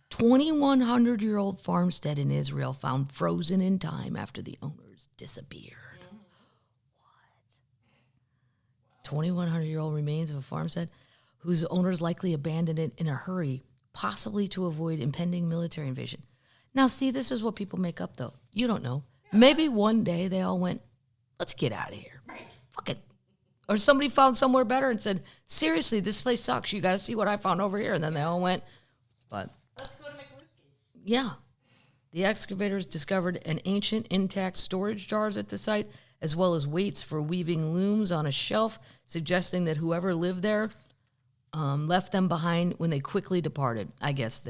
2,100-year-old farmstead in Israel found frozen in time after the owners disappeared. What? 2,100-year-old remains of a farmstead whose owners likely abandoned it in a hurry, possibly to avoid impending military invasion. Now, see, this is what people make up, though. You don't know. Yeah. Maybe one day they all went, let's get out of here. Right. Fuck it. Or somebody found somewhere better and said, seriously, this place sucks. You got to see what I found over here. And then they all went, but... Let's go to McRooskies. Yeah. The excavators discovered an ancient intact storage jars at the site, as well as weights for weaving looms on a shelf, suggesting that whoever lived there left them behind when they quickly departed. I guess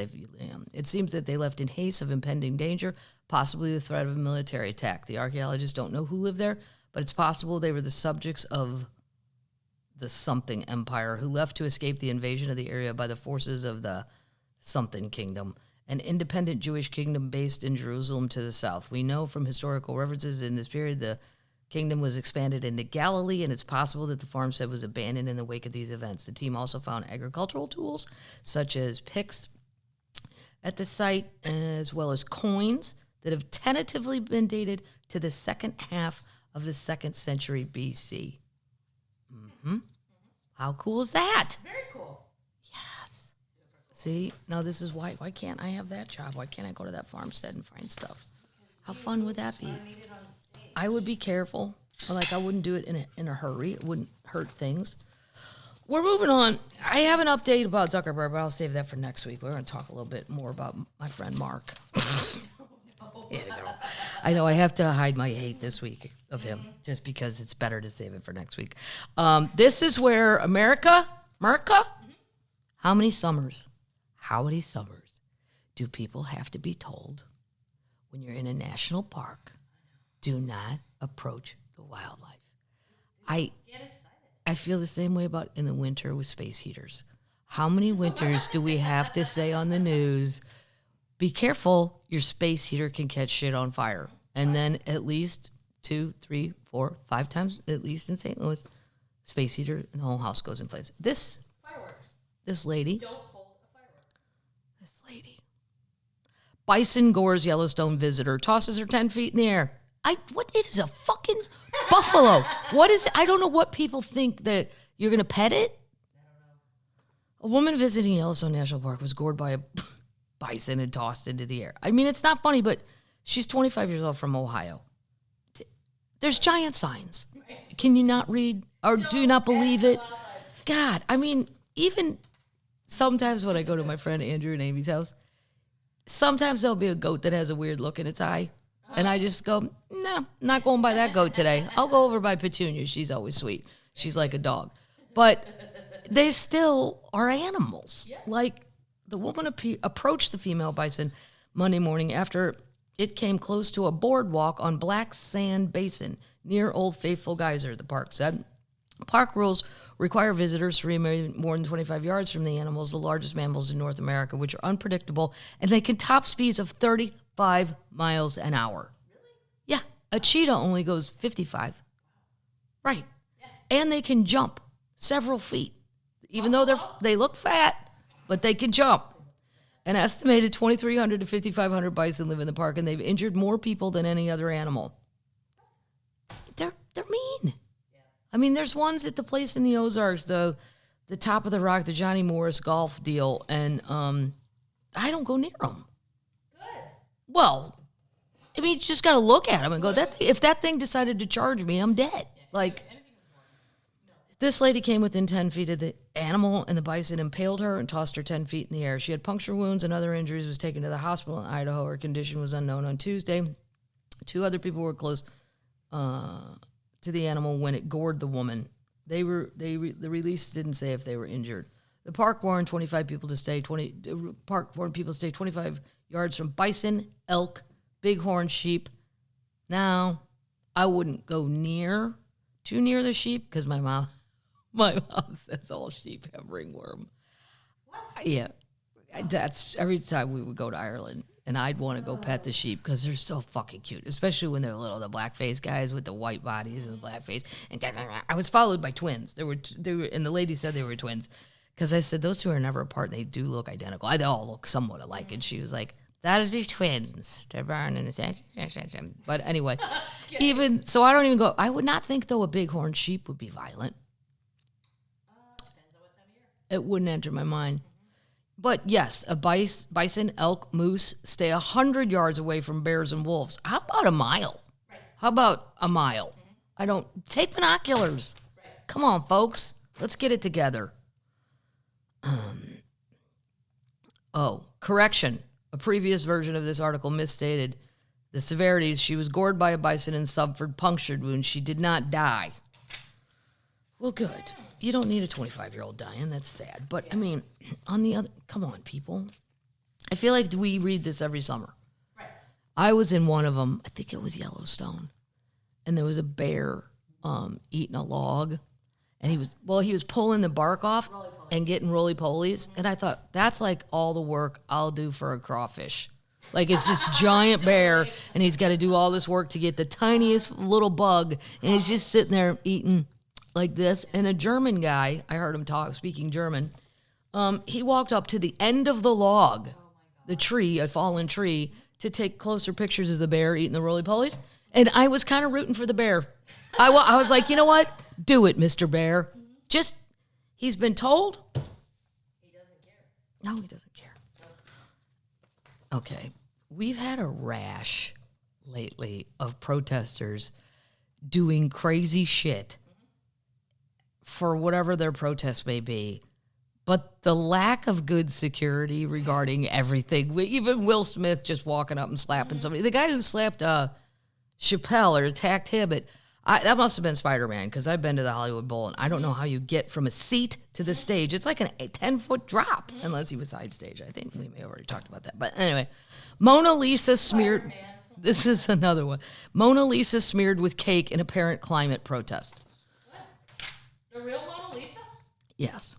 it seems that they left in haste of impending danger, possibly the threat of a military attack. The archaeologists don't know who lived there, but it's possible they were the subjects of the something empire who left to escape the invasion of the area by the forces of the something kingdom, an independent Jewish kingdom based in Jerusalem to the south. We know from historical references in this period the kingdom was expanded into Galilee, and it's possible that the farmstead was abandoned in the wake of these events. The team also found agricultural tools, such as picks, at the site, as well as coins that have tentatively been dated to the second half of the 2nd century BC. Mm-hmm. How cool is that? Very cool. Yes. See, now this is why can't I have that job? Why can't I go to that farmstead and find stuff? How fun would that be? I would be careful. Like, I wouldn't do it in a hurry. It wouldn't hurt things. We're moving on. I have an update about Zuckerberg, but I'll save that for next week. We're going to talk a little bit more about my friend Mark. Yeah, I know I have to hide my hate this week of him, just because it's better to save it for next week. This is where America, how many summers do people have to be told when you're in a national park, do not approach the wildlife? Get excited. I feel the same way about in the winter with space heaters. How many winters do we have to say on the news, be careful, your space heater can catch shit on fire? And then at least 2, 3, 4, 5 times, at least in St. Louis, space heater and the whole house goes in flames. Fireworks. This lady. Don't hold a firework. This lady. Bison gores Yellowstone visitor, tosses her 10 feet in the air. What is a fucking buffalo? What is it? I don't know what people think that you're going to pet it. I don't know. A woman visiting Yellowstone National Park was gored by a bison and tossed into the air. I mean, it's not funny, but she's 25 years old from Ohio. There's giant signs. Can you not read or do you not believe it? God, I mean, even sometimes when I go to my friend Andrew and Amy's house, sometimes there'll be a goat that has a weird look in its eye. And I just go, no, not going by that goat today. I'll go over by Petunia. She's always sweet. She's like a dog. But they still are animals. Yeah. Like, the woman approached the female bison Monday morning after it came close to a boardwalk on Black Sand Basin near Old Faithful Geyser, the park said. Park rules require visitors to remain more than 25 yards from the animals, the largest mammals in North America, which are unpredictable, and they can top speeds of 35 miles an hour. Really? Yeah, a cheetah only goes 55. Right. Yeah. And they can jump several feet, even though they look fat, but they can jump. An estimated 2,300 to 5,500 bison live in the park, and they've injured more people than any other animal. They're mean. Yeah. I mean, there's ones at the place in the Ozarks, the top of the rock, the Johnny Morris golf deal, and I don't go near them. Good. Well, I mean, you just got to look at them and go, if that thing decided to charge me, I'm dead. Like, this lady came within 10 feet of the animal, and the bison impaled her and tossed her 10 feet in the air. She had puncture wounds and other injuries, was taken to the hospital in Idaho. Her condition was unknown on Tuesday. 2 other people were close to the animal when it gored the woman. The release didn't say if they were injured. The park warned 25 people to stay 25 yards from bison, elk, bighorn sheep. Now, I wouldn't go too near the sheep, because my mom says all sheep have ringworm. What? Yeah. That's every time we would go to Ireland. And I'd want to go pet the sheep because they're so fucking cute, especially when they're little. The black face guys with the white bodies and the black face. And I was followed by twins. They were, and the lady said they were twins because I said those two are never apart. And they do look identical. They all look somewhat alike. And she was like, "That are the twins. They're born in the." But anyway, even so, I don't even go. I would not think though a bighorn sheep would be violent. Depends on what time of year. It wouldn't enter my mind. But yes, a bison, elk, moose stay 100 yards away from bears and wolves. How about a mile? Right. How about a mile? I don't take binoculars. Right. Come on, folks. Let's get it together. Correction. A previous version of this article misstated the severities. She was gored by a bison and suffered punctured wounds. She did not die. Well, good. You don't need a 25-year-old dying. That's sad. But, I mean, on the other... Come on, people. I feel like we read this every summer. Right. I was in one of them. I think it was Yellowstone. And there was a bear eating a log. And he was pulling the bark off and getting roly-polies. And I thought, that's like all the work I'll do for a crawfish. Like, it's this giant bear, and he's got to do all this work to get the tiniest little bug. And he's just sitting there eating... like this, and a German guy, I heard him speaking German, he walked up to the end of the log, the tree, a fallen tree, to take closer pictures of the bear eating the roly-polies, and I was kind of rooting for the bear. I was like, you know what? Do it, Mr. Bear. Just, he's been told. He doesn't care. No, he doesn't care. Okay, we've had a rash lately of protesters doing crazy shit for whatever their protest may be. But the lack of good security regarding everything, even Will Smith just walking up and slapping somebody. The guy who slapped Chappelle or attacked him, that must have been Spider-Man, because I've been to the Hollywood Bowl, and I don't know how you get from a seat to the stage. It's like a 10-foot drop, unless he was side stage. I think we may have already talked about that. But anyway, Mona Lisa smeared... This is another one. Mona Lisa smeared with cake in apparent climate protest. The real Mona Lisa? Yes.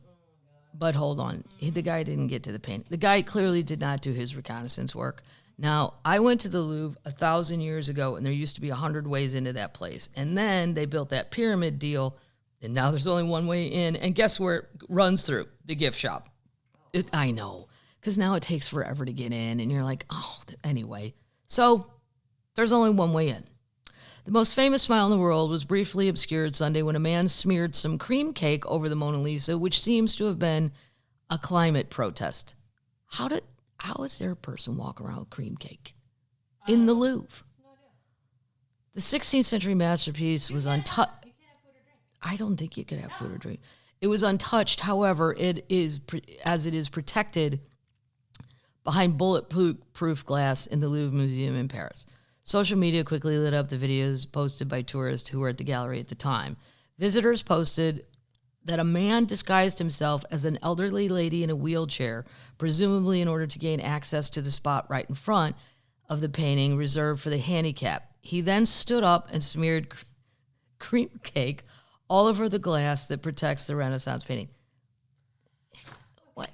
But hold on. The guy didn't get to the painting. The guy clearly did not do his reconnaissance work. Now, I went to the Louvre 1,000 years ago, and there used to be 100 ways into that place. And then they built that pyramid deal, and now there's only one way in. And guess where it runs through? The gift shop. I know. Because now it takes forever to get in, and you're like, oh, anyway. So there's only one way in. The most famous smile in the world was briefly obscured Sunday when a man smeared some cream cake over the Mona Lisa, which seems to have been a climate protest. How is there a person walking around with cream cake in the Louvre? No idea. The 16th century masterpiece was untouched. You can't have food or drink. I don't think you could have food or drink. It was untouched. However, it is protected behind bulletproof glass in the Louvre Museum in Paris. Social media quickly lit up the videos posted by tourists who were at the gallery at the time. Visitors posted that a man disguised himself as an elderly lady in a wheelchair, presumably in order to gain access to the spot right in front of the painting reserved for the handicapped. He then stood up and smeared cream cake all over the glass that protects the Renaissance painting. What?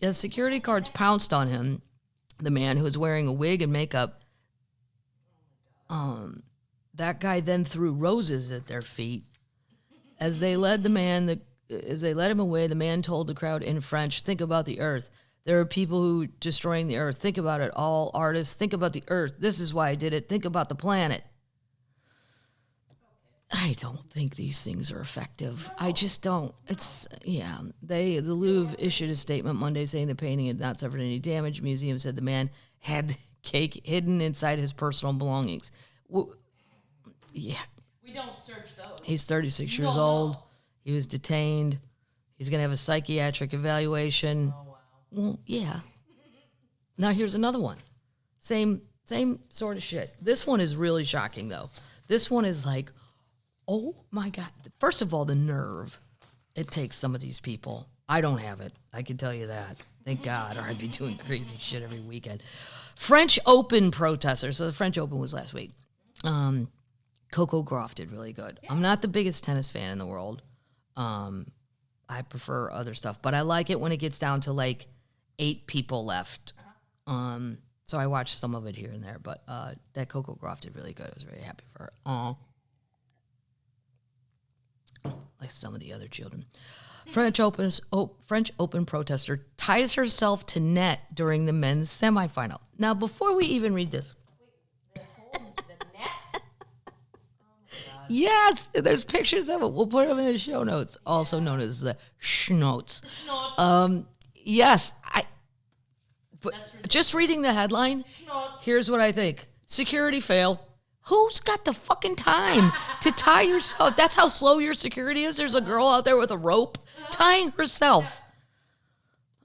As security guards pounced on him, the man who was wearing a wig and makeup, that guy then threw roses at their feet. As they led him away, the man told the crowd in French, "Think about the earth. There are people who are destroying the earth. Think about it. All artists, think about the earth. This is why I did it. Think about the planet." I don't think these things are effective. I just don't. The Louvre issued a statement Monday saying the painting had not suffered any damage. The museum said the man had the cake hidden inside his personal belongings. Yeah. We don't search those. He's 36 years old. He was detained. He's going to have a psychiatric evaluation. Oh, wow. Well, yeah. Now here's another one. Same sort of shit. This one is really shocking, though. This one is like, oh my God. First of all, the nerve it takes some of these people. I don't have it. I can tell you that. Thank God, or I'd be doing crazy shit every weekend. French Open protesters. So the French Open was last week. Coco Gauff did really good. I'm not the biggest tennis fan in the world. I prefer other stuff, but I like it when it gets down to like 8 people left So I watched some of it here and there, but that Coco Gauff did really good. I was very happy for her. Like some of the other children. French Open protester ties herself to net during the men's semifinal. Now, before we even read this. The net? Yes, there's pictures of it. We'll put them in the show notes, also known as the schnotes. Yes, just reading the headline, here's what I think. Security fail. Who's got the fucking time to tie yourself? That's how slow your security is. There's a girl out there with a rope tying herself.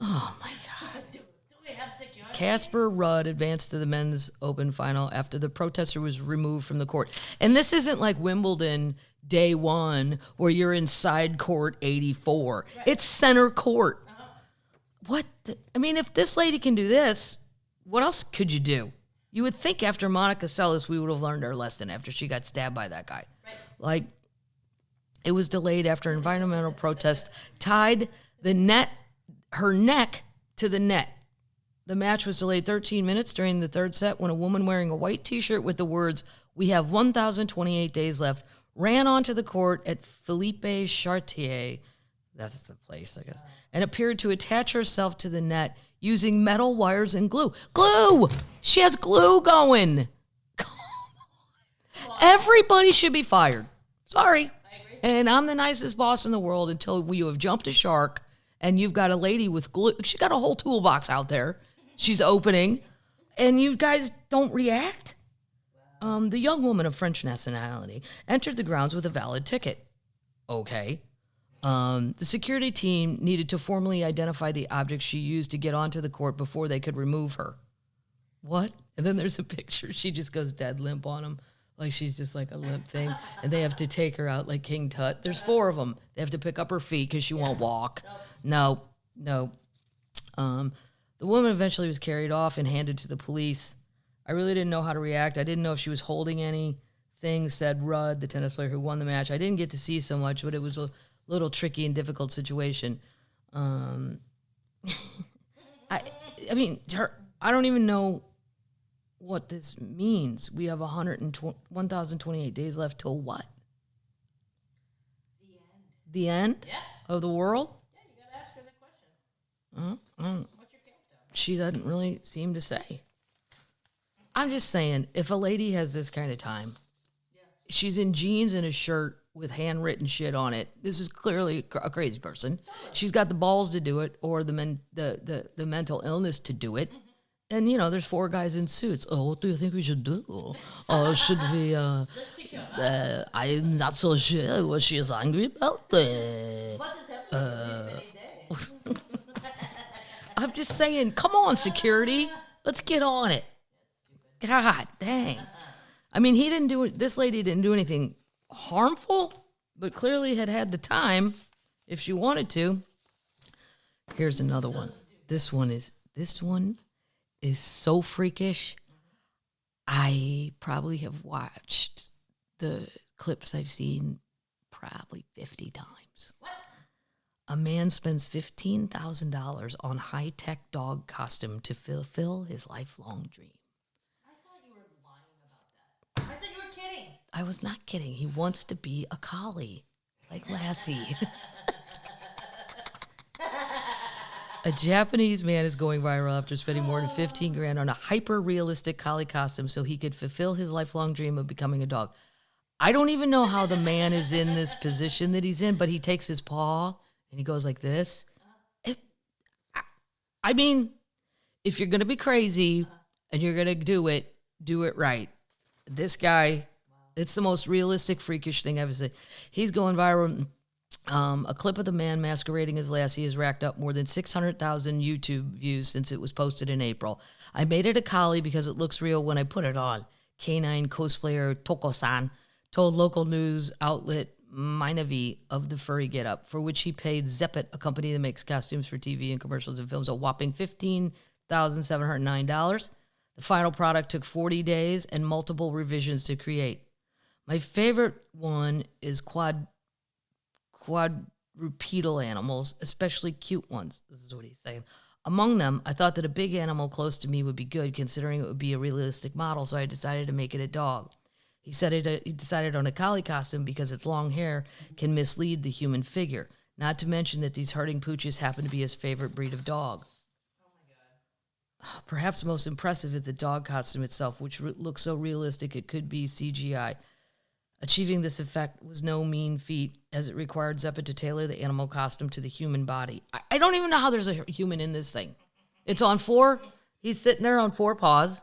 Oh, my God. Do we have security? Casper Rudd advanced to the men's open final after the protester was removed from the court. And this isn't like Wimbledon day one where you're inside court 84. Right. It's center court. What? I mean, if this lady can do this, what else could you do? You would think after Monica Seles, we would have learned our lesson after she got stabbed by that guy. Right. Like, it was delayed after environmental protest tied her neck to the net. The match was delayed 13 minutes during the third set when a woman wearing a white T-shirt with the words, "We have 1,028 days left," ran onto the court at Philippe Chartier. That's the place, I guess. And appeared to attach herself to the net using metal wires and glue. Glue! She has glue going. Everybody should be fired. Sorry. I agree. And I'm the nicest boss in the world until you have jumped a shark and you've got a lady with glue. She got a whole toolbox out there. She's opening. And you guys don't react? The young woman of French nationality entered the grounds with a valid ticket. Okay. The security team needed to formally identify the object she used to get onto the court before they could remove her. What? And then there's a picture. She just goes dead limp on them. Like she's just like a limp thing. And they have to take her out like King Tut. There's 4 of them. They have to pick up her feet because she won't walk. No. The woman eventually was carried off and handed to the police. I really didn't know how to react. I didn't know if she was holding anything, said Rudd, the tennis player who won the match. I didn't get to see so much, but it was a little tricky and difficult situation. I mean, I don't even know what this means. We have 1,028 days left till what? The end. The end? Yeah. Of the world? Yeah, you got to ask her the question. What's your countdown? She doesn't really seem to say. I'm just saying, if a lady has this kind of time, she's in jeans and a shirt with handwritten shit on it. This is clearly a crazy person. She's got the balls to do it, or the mental illness to do it. And there's 4 guys in suits. Oh, what do you think we should do? Should we? I'm not so sure what she is angry about. What is happening this very day? I'm just saying, come on, security, let's get on it. God dang. I mean, this lady didn't do anything harmful, but clearly had the time if she wanted to. Here's another one. This one is so freakish. I probably have watched the clips I've seen probably 50 times. What? A man spends $15,000 on high-tech dog costume to fulfill his lifelong dream. I thought you were lying about that. I thought you were kidding. I was not kidding. He wants to be a collie, like Lassie. A Japanese man is going viral after spending more than $15,000 on a hyper-realistic collie costume so he could fulfill his lifelong dream of becoming a dog. I don't even know how the man is in this position that he's in, but he takes his paw and he goes like this. I mean, if you're going to be crazy and you're going to do it right. This guy, it's the most realistic, freakish thing I've ever seen. He's going viral. A clip of the man masquerading as Lassie has racked up more than 600,000 YouTube views since it was posted in April. I made it a collie because it looks real when I put it on. Canine cosplayer Toko-san told local news outlet Minavi of the furry getup, for which he paid Zeppet, a company that makes costumes for TV and commercials and films, a whopping $15,709. The final product took 40 days and multiple revisions to create. My favorite one is quadrupedal animals, especially cute ones. This is what he's saying. Among them, I thought that a big animal close to me would be good, considering it would be a realistic model, so I decided to make it a dog. He said he decided on a collie costume because its long hair can mislead the human figure, not to mention that these herding pooches happen to be his favorite breed of dog. Perhaps most impressive is the dog costume itself, which looks so realistic it could be CGI. Achieving this effect was no mean feat, as it required Zeppa to tailor the animal costume to the human body. I don't even know how there's a human in this thing. It's on 4. He's sitting there on 4 paws.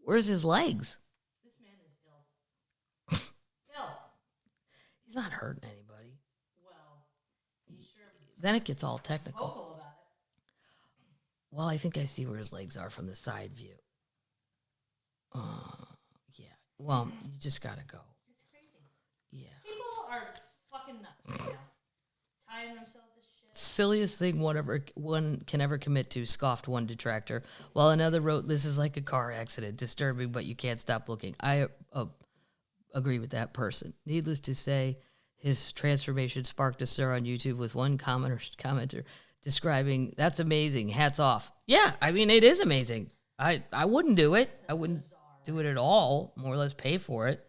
Where's his legs? This man is ill. Ill. He's not hurting anybody. Well, he's sure. Then it gets all technical. Vocal about it. Well, I think I see where his legs are from the side view. Yeah. Well, you just gotta go. It's crazy. Yeah. People are fucking nuts right now. Tying themselves to shit. Silliest thing one can ever commit to, scoffed one detractor, while another wrote, "This is like a car accident, disturbing, but you can't stop looking." I agree with that person. Needless to say, his transformation sparked a stir on YouTube, with one commenter describing, "That's amazing, hats off." Yeah, I mean, it is amazing. I wouldn't do it. I wouldn't do it at all, more or less pay for it.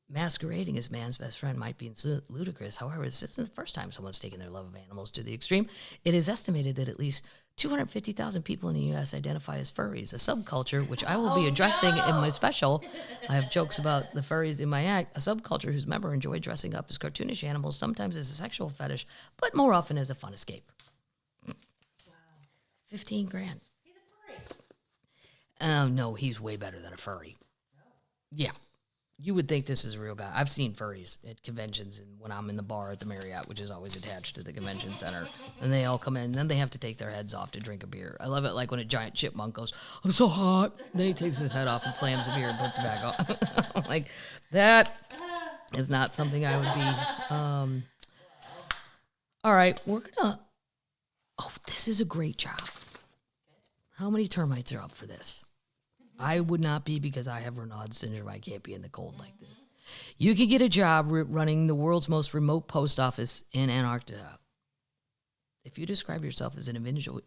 Masquerading as man's best friend might be ludicrous. However, this isn't the first time someone's taken their love of animals to the extreme. It is estimated that at least 250,000 people in the U.S. identify as furries, a subculture which I will be addressing in my special. I have jokes about the furries in my act, a subculture whose members enjoy dressing up as cartoonish animals, sometimes as a sexual fetish, but more often as a fun escape. Wow. 15 grand. He's a furry. No, he's way better than a furry. No. Yeah. You would think this is a real guy. I've seen furries at conventions, and when I'm in the bar at the Marriott, which is always attached to the convention center, and they all come in, and then they have to take their heads off to drink a beer. I love it, like when a giant chipmunk goes, "I'm so hot." Then he takes his head off and slams the beer and puts it back on. Like, that is not something I would be. All right, we're gonna. Oh, this is a great job. How many termites are up for this? I would not be, because I have Raynaud's syndrome. I can't be in the cold like this. You can get a job running the world's most remote post office in Antarctica. If you describe yourself as an individual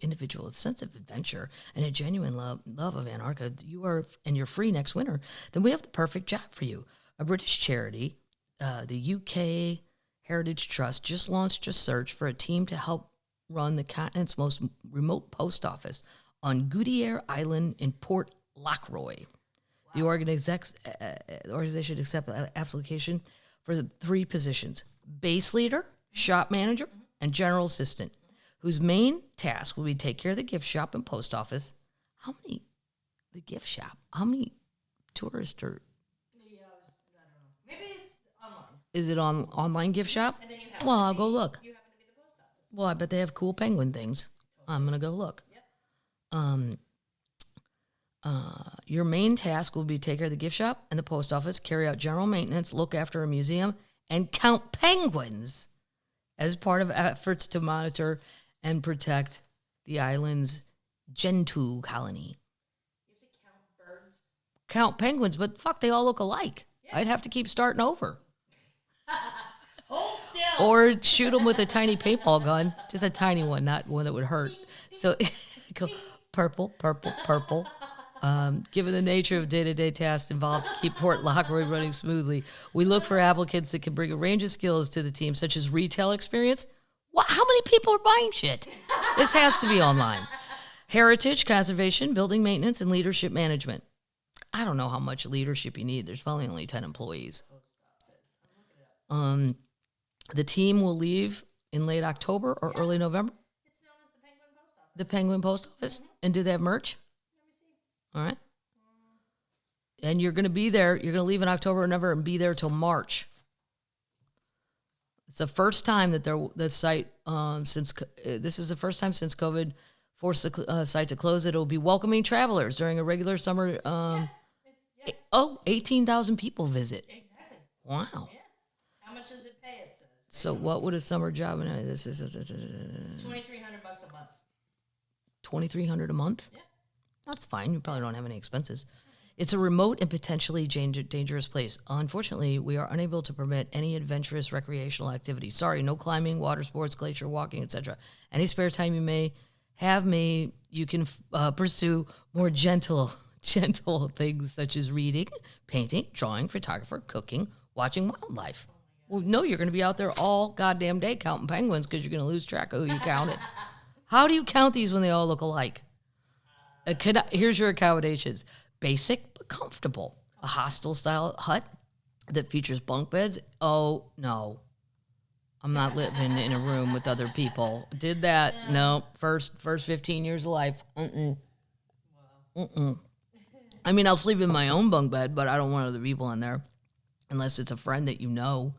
with a sense of adventure and a genuine love of Antarctica, you're free next winter, then we have the perfect job for you. A British charity, the UK Heritage Trust, just launched a search for a team to help run the continent's most remote post office on Goudier Island in Port Lockroy. Wow. The organization accepted an application for the 3 positions: base leader, shop manager, and general assistant, whose main task will be to take care of the gift shop and post office. The gift shop? How many tourists are? Yeah, I don't know. Maybe it's online. Is it on online gift shop? And then you Well, I'll go look. You happen to be the post office. Well, I bet they have cool penguin things. I'm gonna go look. Yep. Your main task will be to take care of the gift shop and the post office, carry out general maintenance, look after a museum, and count penguins as part of efforts to monitor and protect the island's Gentoo colony. You have to count birds. Count penguins, but fuck, they all look alike. Yeah. I'd have to keep starting over. Hold still. Or shoot them with a tiny paintball gun. Just a tiny one, not one that would hurt. So go purple, purple, purple. Given the nature of day-to-day tasks involved to keep Port Lockroy running smoothly, we look for applicants that can bring a range of skills to the team, such as retail experience. How many people are buying shit? This has to be online. Heritage, conservation, building maintenance, and leadership management. I don't know how much leadership you need. There's probably only 10 employees. The team will leave in late October or early November. It's known as the Penguin Post Office. The Penguin Post Office? Mm-hmm. And do they have merch? All right. And you're going to be there. You're going to leave in October or November and be there till March. It's the first time that the site, this is the first time since COVID forced the site to close. It'll be welcoming travelers during a regular summer. 18,000 people visit. Exactly. Wow. Yeah. How much does it pay? It says. So what would a summer job? This is $2,300 a month. $2,300 a month. Yeah. That's fine. You probably don't have any expenses. It's a remote and potentially dangerous place. Unfortunately, we are unable to permit any adventurous recreational activity. Sorry, no climbing, water sports, glacier walking, etc. Any spare time you may have, you can pursue more gentle things such as reading, painting, drawing, photography, cooking, watching wildlife. Well, no, you're going to be out there all goddamn day counting penguins because you're going to lose track of who you counted. How do you count these when they all look alike? Here's your accommodations. Basic but comfortable. A hostel-style hut that features bunk beds. Oh, no. I'm not living in a room with other people. Did that. No. First 15 years of life. I mean, I'll sleep in my own bunk bed, but I don't want other people in there unless it's a friend that you know.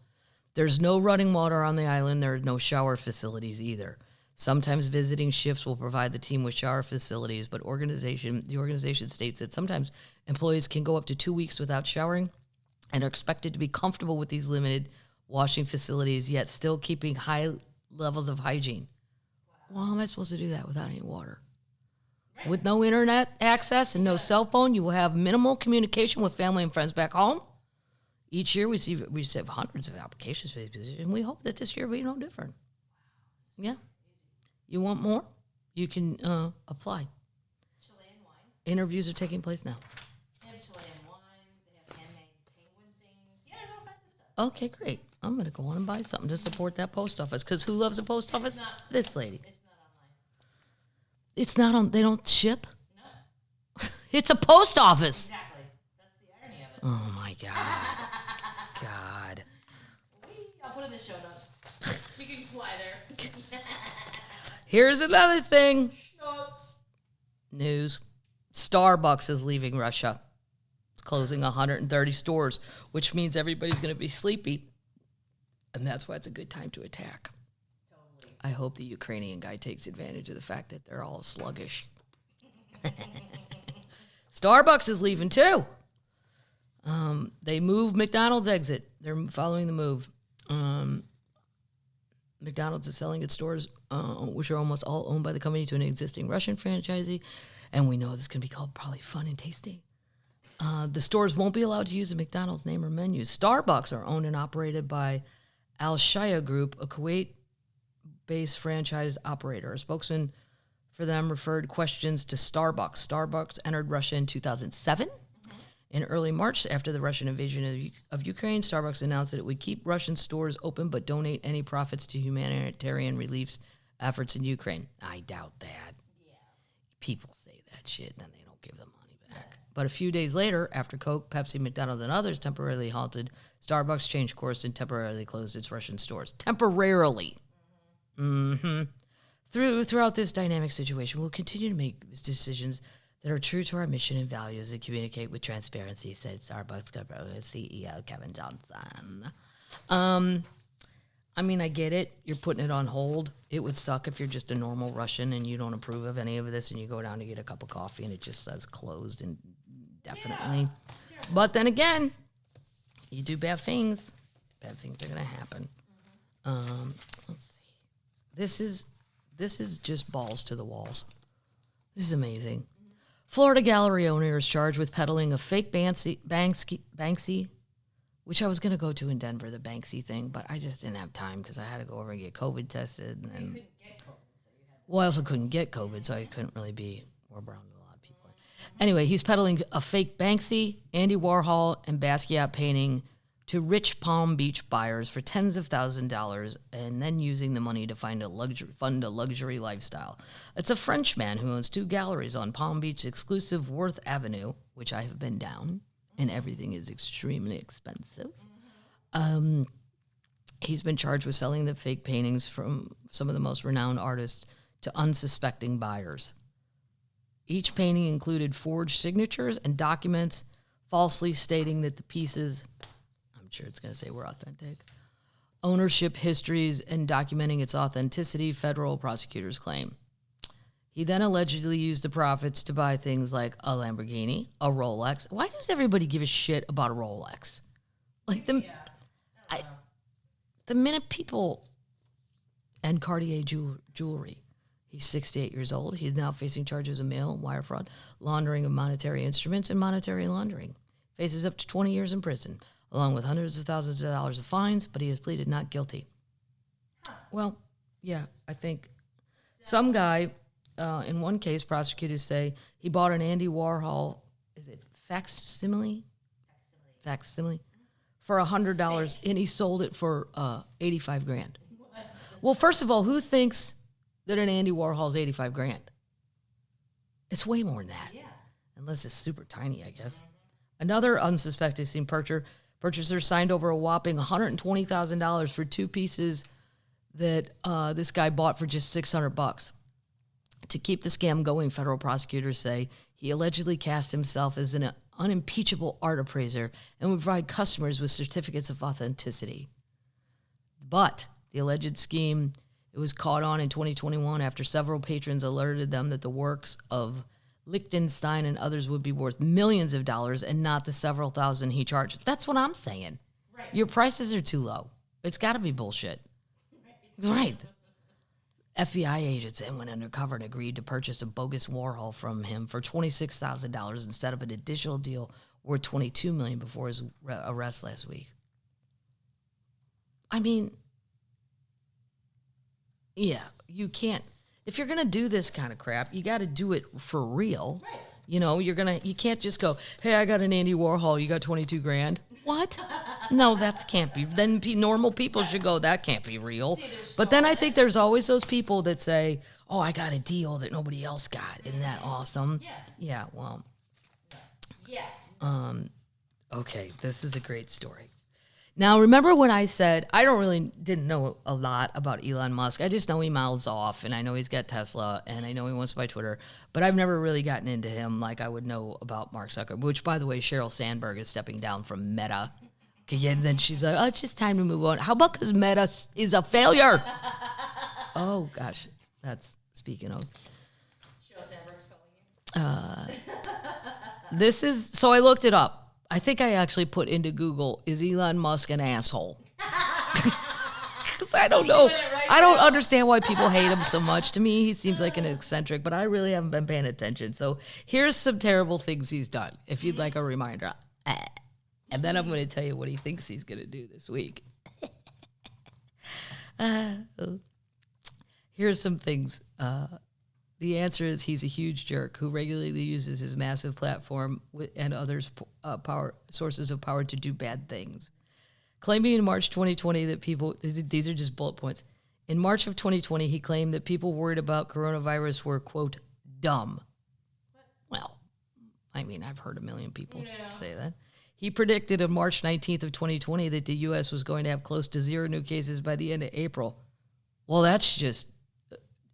There's no running water on the island. There are no shower facilities either. Sometimes visiting ships will provide the team with shower facilities, but the organization states that sometimes employees can go up to 2 weeks without showering and are expected to be comfortable with these limited washing facilities, yet still keeping high levels of hygiene. Well, how am I supposed to do that without any water? With no internet access and no cell phone, you will have minimal communication with family and friends back home. Each year, we receive hundreds of applications for these positions, and we hope that this year will be no different. Yeah. You want more? You can apply. Chilean wine. Interviews are taking place now. They have Chilean wine. They have handmade penguin things. Yeah, there's all kinds of stuff. Okay, great. I'm going to go on and buy something to support that post office. Because who loves a post office? This lady. It's not online. It's not on. They don't ship? No. It's a post office. Exactly. That's the irony of it. Oh, my God. God. I'll put it in the show notes. You can fly there. Here's another thing. Notes. News. Starbucks is leaving Russia. It's closing 130 stores, which means everybody's going to be sleepy. And that's why it's a good time to attack. Totally. I hope the Ukrainian guy takes advantage of the fact that they're all sluggish. Starbucks is leaving too. They moved McDonald's exit. They're following the move. McDonald's is selling its stores, which are almost all owned by the company, to an existing Russian franchisee. And we know this can be called probably fun and tasty. The stores won't be allowed to use the McDonald's name or menus. Starbucks are owned and operated by Al Shaya Group, a Kuwait-based franchise operator. A spokesman for them referred questions to Starbucks. Starbucks entered Russia in 2007. In early March, after the Russian invasion of Ukraine, Starbucks announced that it would keep Russian stores open but donate any profits to humanitarian relief efforts in Ukraine. I doubt that. Yeah. People say that shit, then they don't give the money back. But a few days later, after Coke, Pepsi, McDonald's, and others temporarily halted, Starbucks changed course and temporarily closed its Russian stores. Temporarily. Throughout this dynamic situation, we'll continue to make decisions that are true to our mission and values and communicate with transparency, said Starbucks CEO Kevin Johnson. I mean, I get it. You're putting it on hold. It would suck if you're just a normal Russian and you don't approve of any of this and you go down to get a cup of coffee and it just says closed indefinitely. Yeah. But then again, you do bad things are going to happen. Let's see. This is just balls to the walls. This is amazing. Florida gallery owner is charged with peddling a fake Banksy, which I was going to go to in Denver, the Banksy thing, but I just didn't have time because I had to go over and get COVID tested. And You couldn't get COVID, so you had well, I also couldn't get COVID, so I couldn't really be more around a lot of people. Anyway, he's peddling a fake Banksy, Andy Warhol, and Basquiat painting to rich Palm Beach buyers for tens of thousands of dollars and then using the money to fund a luxury lifestyle. It's a Frenchman who owns 2 galleries on Palm Beach's exclusive Worth Avenue, which I have been down, and everything is extremely expensive. He's been charged with selling the fake paintings from some of the most renowned artists to unsuspecting buyers. Each painting included forged signatures and documents falsely stating that the pieces, I'm sure it's going to say were authentic, ownership histories, and documenting its authenticity, federal prosecutors claim. He then allegedly used the profits to buy things like a Lamborghini, a Rolex. Why does everybody give a shit about a Rolex? Like the minute people, and Cartier jewelry. He's 68 years old. He's now facing charges of mail, wire fraud, laundering of monetary instruments, and monetary laundering. Faces up to 20 years in prison, along with hundreds of thousands of dollars of fines, but he has pleaded not guilty. Well, yeah, I think some guy, in one case, prosecutors say he bought an Andy Warhol, is it facsimile? Facsimile. For $100, and he sold it for $85,000. Well, first of all, who thinks that an Andy Warhol is $85,000? It's way more than that. Yeah. Unless it's super tiny, I guess. Another unsuspected scene purchaser signed over a whopping $120,000 for two pieces that this guy bought for just $600. To keep the scam going, federal prosecutors say he allegedly cast himself as an unimpeachable art appraiser and would provide customers with certificates of authenticity. But the alleged scheme, it was caught on in 2021 after several patrons alerted them that the works of Lichtenstein and others would be worth millions of dollars and not the several thousand he charged. That's what I'm saying. Right. Your prices are too low. It's got to be bullshit. Right. FBI agents then went undercover and agreed to purchase a bogus Warhol from him for $26,000 instead of an additional deal worth $22 million before his arrest last week. I mean, yeah, you can't. If you're gonna do this kind of crap, you got to do it for real. Right. You know, you can't just go, hey, I got an Andy Warhol, you got $22,000. What? No, that can't be. Then normal people should go, that can't be real. But then I think there's always those people that say, oh, I got a deal that nobody else got. Isn't that awesome? Yeah. Yeah, well. Yeah. Okay, this is a great story. Now, remember when I said I didn't know a lot about Elon Musk. I just know he mouths off, and I know he's got Tesla, and I know he wants to buy Twitter, but I've never really gotten into him like I would know about Mark Zuckerberg, which, by the way, Sheryl Sandberg is stepping down from Meta. Okay, and then she's like, oh, it's just time to move on. How about because Meta is a failure? Oh, gosh. That's speaking of. Sheryl Sandberg's calling you. So I looked it up. I think I actually put into Google, is Elon Musk an asshole? Because I don't know. I don't understand why people hate him so much. To me, he seems like an eccentric, but I really haven't been paying attention. So here's some terrible things he's done, if you'd like a reminder. And then I'm going to tell you what he thinks he's going to do this week. Here's some things. The answer is he's a huge jerk who regularly uses his massive platform and others' sources of power to do bad things. Claiming in March 2020 that these are just bullet points. In March of 2020, he claimed that people worried about coronavirus were, quote, dumb. Well, I mean, I've heard a million people say that. He predicted on March 19th of 2020 that the U.S. was going to have close to 0 new cases by the end of April. Well, that's just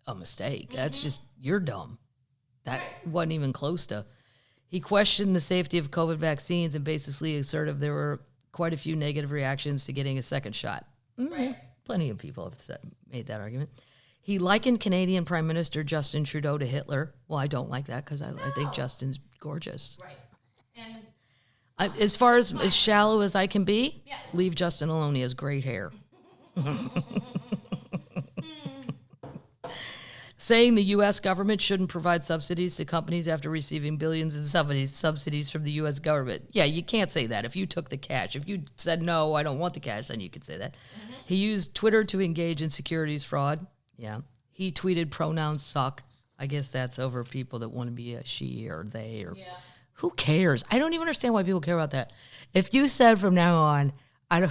a mistake. That's just, you're dumb. That wasn't even close to. He questioned the safety of COVID vaccines and basically asserted there were quite a few negative reactions to getting a second shot. Right. Plenty of people have made that argument. He likened Canadian Prime Minister Justin Trudeau to Hitler. Well, I don't like that because I think Justin's gorgeous. Right. And as far as shallow as I can be, leave Justin alone. He has great hair. Saying the U.S. government shouldn't provide subsidies to companies after receiving billions in subsidies from the U.S. government. Yeah, you can't say that. If you took the cash, if you said, no, I don't want the cash, then you could say that. Mm-hmm. He used Twitter to engage in securities fraud. Yeah. He tweeted pronouns suck. I guess that's over people that want to be a she or they or who cares? I don't even understand why people care about that. If you said from now on, I don't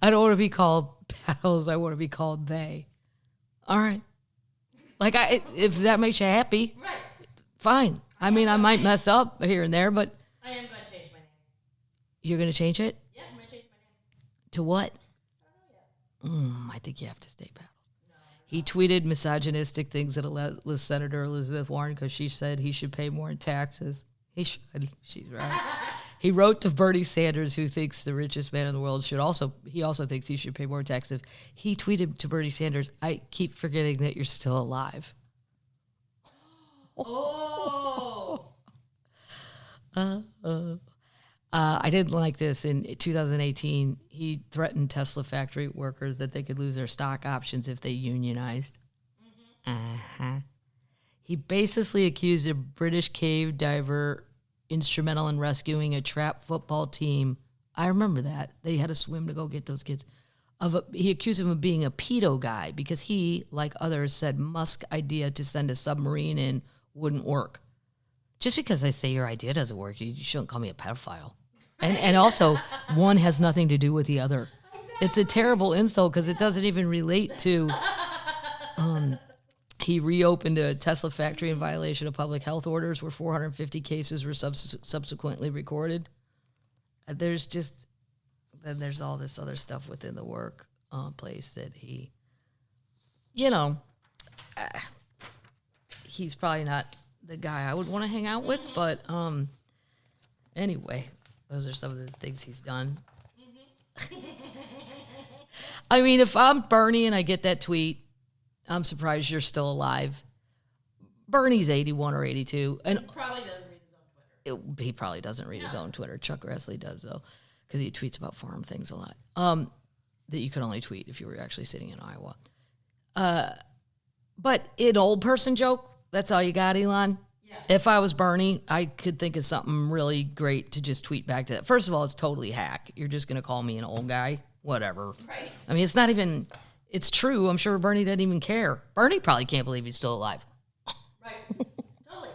want to be called paddles, I want to be called they. All right. Like, if that makes you happy, fine. I mean, I might mess up here and there, but I am going to change my name. You're going to change it? Yeah, I'm going to change my name. To what? I don't know yet. I think you have to stay paddles. No, he tweeted misogynistic things at Senator Elizabeth Warren because she said he should pay more in taxes. He should. She's right. He wrote to Bernie Sanders, who thinks the richest man in the world he also thinks he should pay more taxes. He tweeted to Bernie Sanders, I keep forgetting that you're still alive. Oh. I didn't like this. In 2018, he threatened Tesla factory workers that they could lose their stock options if they unionized. He basically accused a British cave diver instrumental in rescuing a trap football team. I remember that. They had to swim to go get those kids. He accused him of being a pedo guy because he, like others, said Musk's idea to send a submarine in wouldn't work. Just because I say your idea doesn't work, you shouldn't call me a pedophile. And also, one has nothing to do with the other. Exactly. It's a terrible insult because it doesn't even relate to... He reopened a Tesla factory in violation of public health orders where 450 cases were subsequently recorded. There's all this other stuff within the work place that he, he's probably not the guy I would want to hang out with. But anyway, those are some of the things he's done. I mean, if I'm Bernie and I get that tweet, I'm surprised you're still alive. Bernie's 81 or 82. And he probably doesn't read his own Twitter. He probably doesn't read his own Twitter. Chuck Grassley does, though, because he tweets about farm things a lot. That you could only tweet if you were actually sitting in Iowa. But an old person joke, that's all you got, Elon? Yeah. If I was Bernie, I could think of something really great to just tweet back to that. First of all, it's totally hack. You're just going to call me an old guy? Whatever. Right. I mean, it's not even... It's true. I'm sure Bernie doesn't even care. Bernie probably can't believe he's still alive. Right. Totally.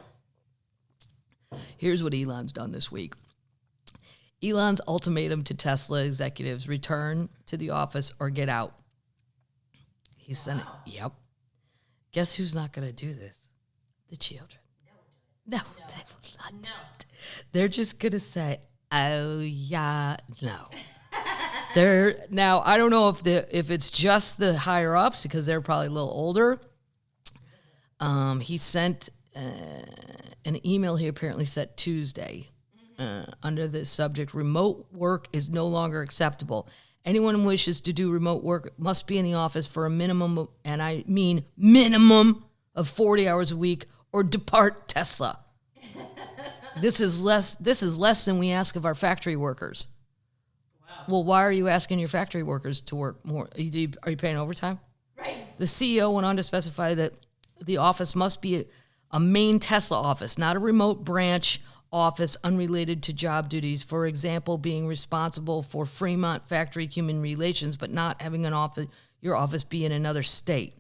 Here's what Elon's done this week. Elon's ultimatum to Tesla executives: return to the office or get out. He sent it. Yep. Guess who's not going to do this? The children. No, they will not do it. They're just going to say, oh, yeah, no. Now, I don't know if it's just the higher ups because they're probably a little older. He sent an email he apparently sent Tuesday under the subject: remote work is no longer acceptable. Anyone who wishes to do remote work must be in the office for a minimum, and I mean minimum, of 40 hours a week, or depart Tesla. This is less than we ask of our factory workers. Well, why are you asking your factory workers to work more? Are you paying overtime? Right. The CEO went on to specify that the office must be a main Tesla office, not a remote branch office unrelated to job duties. For example, being responsible for Fremont factory human relations, but not having your office be in another state.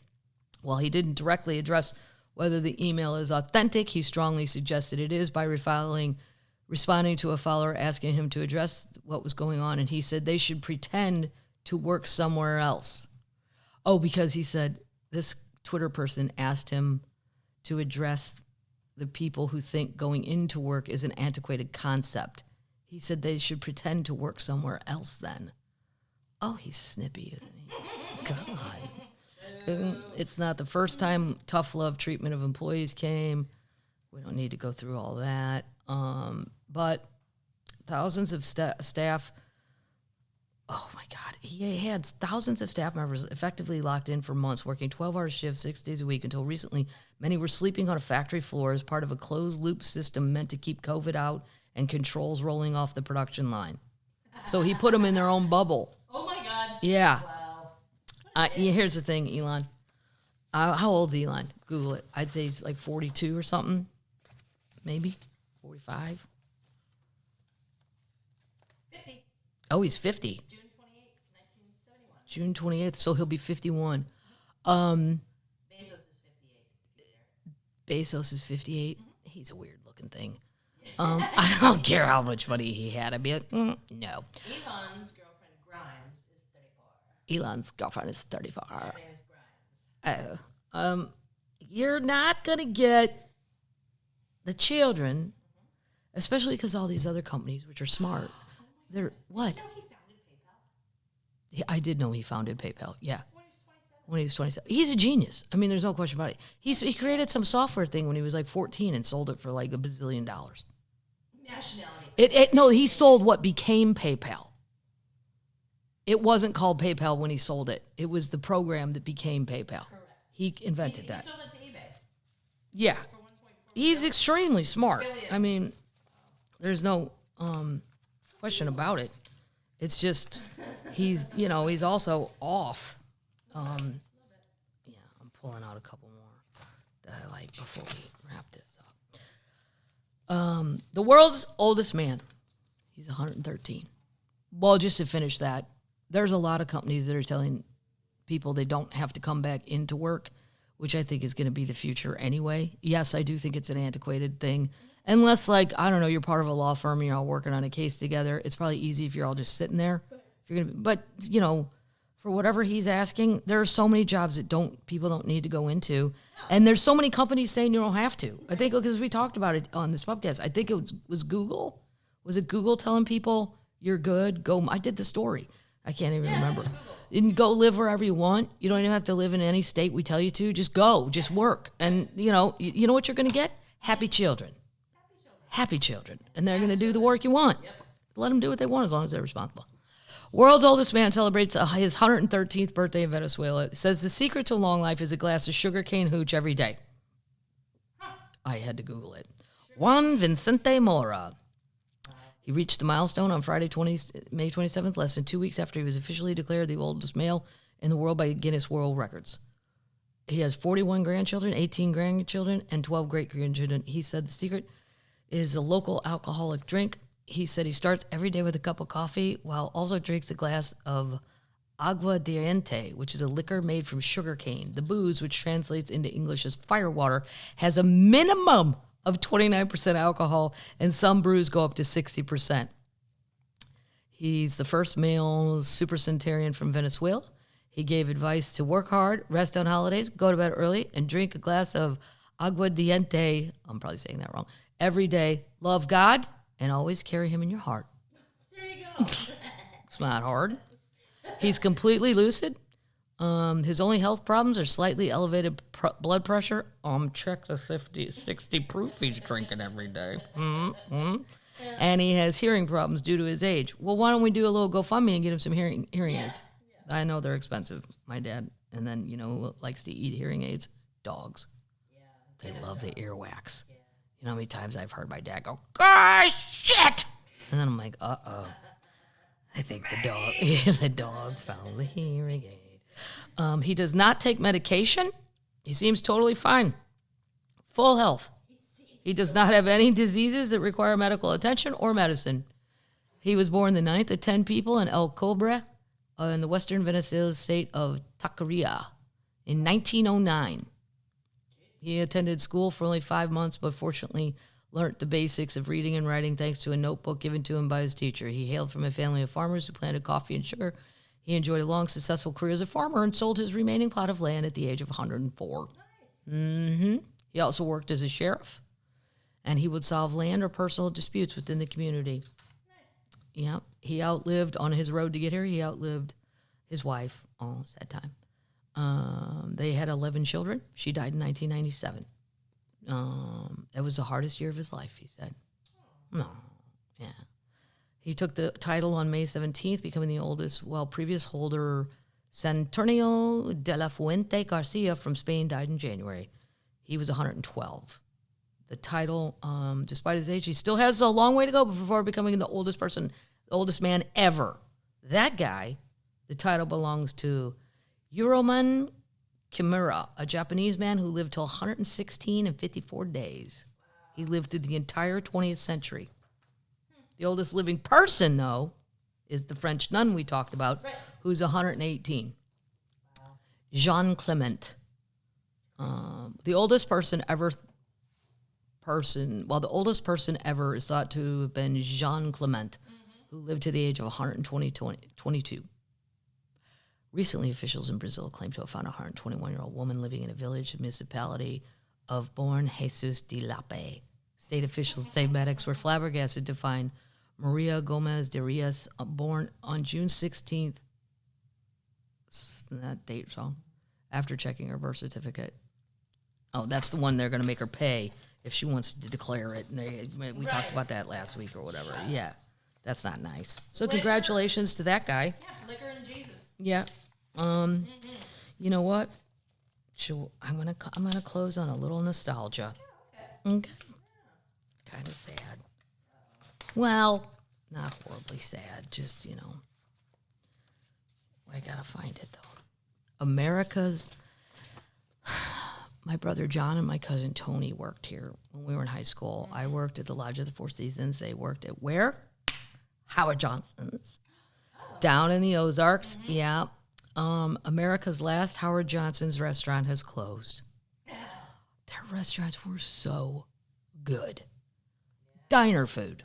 While he didn't directly address whether the email is authentic, he strongly suggested it is by responding to a follower asking him to address what was going on, and he said they should pretend to work somewhere else. Oh, because he said this Twitter person asked him to address the people who think going into work is an antiquated concept. He said they should pretend to work somewhere else then. Oh, he's snippy, isn't he? God. It's not the first time tough love treatment of employees came. We don't need to go through all that. But thousands of staff, oh my God, he had thousands of staff members effectively locked in for months, working 12-hour shifts 6 days a week. Until recently, many were sleeping on a factory floor as part of a closed-loop system meant to keep COVID out and controls rolling off the production line. So he put them in their own bubble. Oh my God. Yeah. Wow. Here's the thing, Elon. How old's Elon? Google it. I'd say he's like 42 or something. Maybe 45. 50. Oh, he's 50. June 28th, 1971. June 28th, so he'll be 51. Bezos is 58. Bezos is 58. Mm-hmm. He's a weird-looking thing. I don't care how much money he had. I'd be like, no. Elon's girlfriend, Grimes, is 34. Elon's girlfriend is 34. Her name is Grimes. Oh. You're not going to get the children, especially because all these other companies, which are smart, they're what? You know he founded PayPal? Yeah, I did know he founded PayPal. Yeah. When he was 27. He's a genius. I mean, there's no question about it. He created some software thing when he was like 14 and sold it for like $1 bazillion. Nationality. No, he sold what became PayPal. It wasn't called PayPal when he sold it. It was the program that became PayPal. Correct. He invented that. He sold it to eBay. Yeah. For 1.4 He's extremely smart. billion. I mean, there's no question about it. It's just he's also off. Yeah, I'm pulling out a couple more that I like before we wrap this up. The world's oldest man. He's 113. Well, just to finish that, there's a lot of companies that are telling people they don't have to come back into work, which I think is going to be the future anyway. Yes, I do think it's an antiquated thing. Unless, like, I don't know, you're part of a law firm, you're all working on a case together. It's probably easy if you're all just sitting there. If you're gonna, but, you know, for whatever he's asking, there are so many jobs that people don't need to go into. And there's so many companies saying you don't have to. I think, because we talked about it on this podcast, I think it was Google. Was it Google telling people, you're good, go? I did the story. I can't even remember. You can go live wherever you want. You don't even have to live in any state we tell you to. Just go, just work. And, you know what you're going to get? Happy children. Happy children. And they're going to do the work you want. Let them do what they want as long as they're responsible. World's oldest man celebrates his 113th birthday in Venezuela. It says the secret to long life is a glass of sugarcane hooch every day. I had to Google it. Juan Vicente Mora. He reached the milestone on Friday, May 27th, less than 2 weeks after he was officially declared the oldest male in the world by Guinness World Records. He has 41 grandchildren, 18 grandchildren, and 12 great-grandchildren. He said the secret is a local alcoholic drink. He said he starts every day with a cup of coffee while also drinks a glass of agua diente, which is a liquor made from sugar cane. The booze, which translates into English as firewater, has a minimum of 29% alcohol, and some brews go up to 60%. He's the first male supercentenarian from Venezuela. He gave advice to work hard, rest on holidays, go to bed early, and drink a glass of agua diente, I'm probably saying that wrong, every day. Love God, and always carry him in your heart. There you go. It's not hard. He's completely lucid. His only health problems are slightly elevated blood pressure. Check the 60 proof he's drinking every day. And he has hearing problems due to his age. Well, why don't we do a little GoFundMe and get him some hearing aids? Yeah. I know they're expensive. My dad, and then, who likes to eat hearing aids? Dogs. Yeah. They love the earwax. Yeah. You know how many times I've heard my dad go, "Gosh, shit!" And then I'm like, uh-oh. I think the dog found the hearing aid. He does not take medication. He seems totally fine. Full health. He does not have any diseases that require medical attention or medicine. He was born the 9th of 10 people in El Cobre in the western Venezuela state of Taqueria in 1909. He attended school for only 5 months, but fortunately learned the basics of reading and writing thanks to a notebook given to him by his teacher. He hailed from a family of farmers who planted coffee and sugar. He enjoyed a long, successful career as a farmer and sold his remaining plot of land at the age of 104. Nice. He also worked as a sheriff, and he would solve land or personal disputes within the community. Nice. Yeah. He outlived, on his road to get here, he outlived his wife. Oh, sad time. They had 11 children. She died in 1997. It was the hardest year of his life, he said. No. Yeah. He took the title on May 17th, becoming the oldest, while previous holder Santonio de la Fuente Garcia from Spain died in January. He was 112. The title, despite his age, he still has a long way to go before becoming the oldest man ever. That guy, the title belongs to Yuroman Kimura, a Japanese man who lived till 116 and 54 days. He lived through the entire 20th century. The oldest living person, though, is the French nun we talked about, who's 118. Wow. Jean Clement. The oldest person ever is thought to have been Jean Clement, who lived to the age of 122. Recently, officials in Brazil claim to have found a 121-year-old woman living in a village municipality of Bom Jesus de Lape. State officials say medics were flabbergasted to find Maria Gomez de Rios, born on June 16th, that date wrong, after checking her birth certificate. Oh, that's the one they're going to make her pay if she wants to declare it. And we talked about that last week or whatever. Yeah, that's not nice. So congratulations to that guy. Yeah, liquor and Jesus. Yeah. You know what? I'm gonna close on a little nostalgia. Okay. Kind of sad. Well, not horribly sad. Just I gotta find it though. America's my brother John and my cousin Tony worked here when we were in high school. I worked at the Lodge of the Four Seasons. They worked at where? Howard Johnson's. Down in the Ozarks. Yeah. America's last Howard Johnson's restaurant has closed. Their restaurants were so good. Diner food.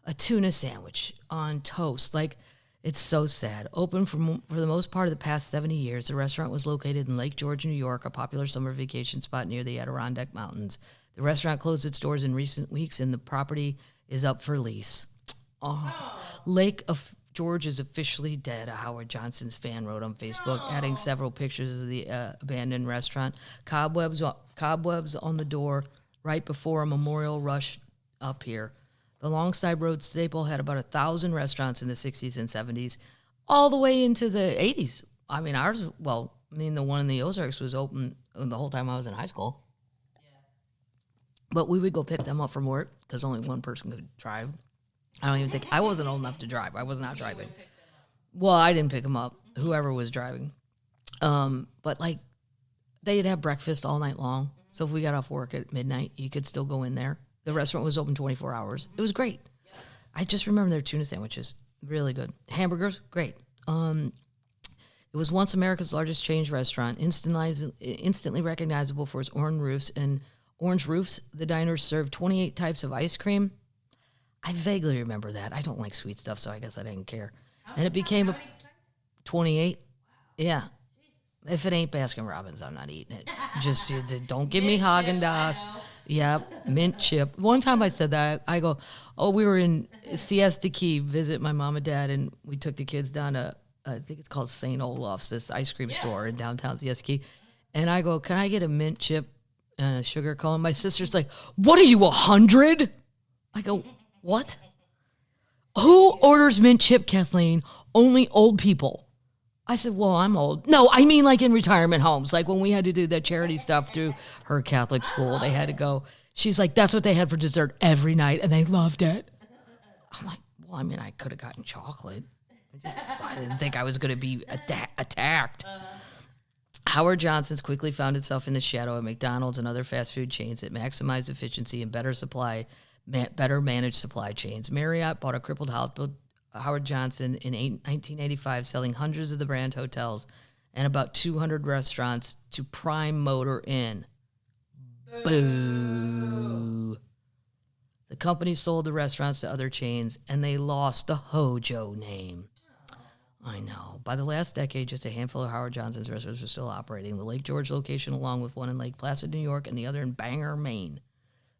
A tuna sandwich on toast. Like, it's so sad. Open for the most part of the past 70 years, the restaurant was located in Lake George, New York, a popular summer vacation spot near the Adirondack Mountains. The restaurant closed its doors in recent weeks, and the property is up for lease. Lake of George is officially dead, a Howard Johnson's fan wrote on Facebook, adding several pictures of the abandoned restaurant. Cobwebs on the door right before a memorial rushed up here. The Longside Road staple had about 1,000 restaurants in the 60s and 70s, all the way into the 80s. I mean, the one in the Ozarks was open the whole time I was in high school. Yeah. But we would go pick them up from work because only one person could drive. I don't even think, I wasn't old enough to drive. I was not driving. Well, I didn't pick them up. Whoever was driving. But, like, they'd have breakfast all night long. So if we got off work at midnight, you could still go in there. The restaurant was open 24 hours. It was great. Yes. I just remember their tuna sandwiches. Really good. Hamburgers, great. It was once America's largest chain restaurant, instantly recognizable for its orange roofs. The diners served 28 types of ice cream. I vaguely remember that. I don't like sweet stuff, so I guess I didn't care. And it became 28. Wow. Yeah. Jesus. If it ain't Baskin Robbins, I'm not eating it. Just don't give me Haagen-Dazs. Yep, mint chip. One time I said that, I go, we were in Siesta Key, visit my mom and dad, and we took the kids down to, I think it's called St. Olaf's, this ice cream store in downtown Siesta Key. And I go, can I get a mint chip and a sugar cone? My sister's like, what are you, 100? I go, what? Who orders mint chip, Kathleen? Only old people. I said, well, I'm old. No, I mean like in retirement homes. Like when we had to do that charity stuff through her Catholic school, they had to go. She's like, that's what they had for dessert every night, and they loved it. I'm like, well, I mean, I could have gotten chocolate. I didn't think I was going to be attacked. Howard Johnson's quickly found itself in the shadow of McDonald's and other fast food chains that maximized efficiency and better managed supply chains. Marriott bought a crippled Howard Johnson in 1985, selling hundreds of the brand hotels and about 200 restaurants to Prime Motor Inn. Boo. The company sold the restaurants to other chains, and they lost the HoJo name. I know. By the last decade, just a handful of Howard Johnson's restaurants were still operating. The Lake George location, along with one in Lake Placid, New York, and the other in Bangor, Maine.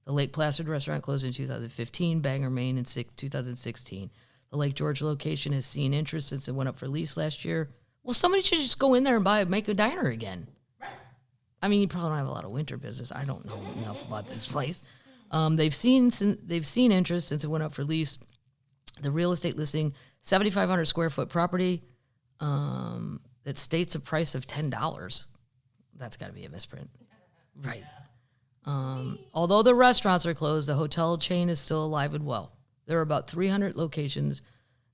The Lake Placid restaurant closed in 2015, Bangor, Maine in 2016. The Lake George location has seen interest since it went up for lease last year. Well, somebody should just go in there and make a diner again. Right. I mean, you probably don't have a lot of winter business. I don't know enough about this place. They've seen interest since it went up for lease. The real estate listing, 7,500 square foot property that states a price of $10. That's got to be a misprint. Right. Although the restaurants are closed, the hotel chain is still alive and well. There are about 300 locations,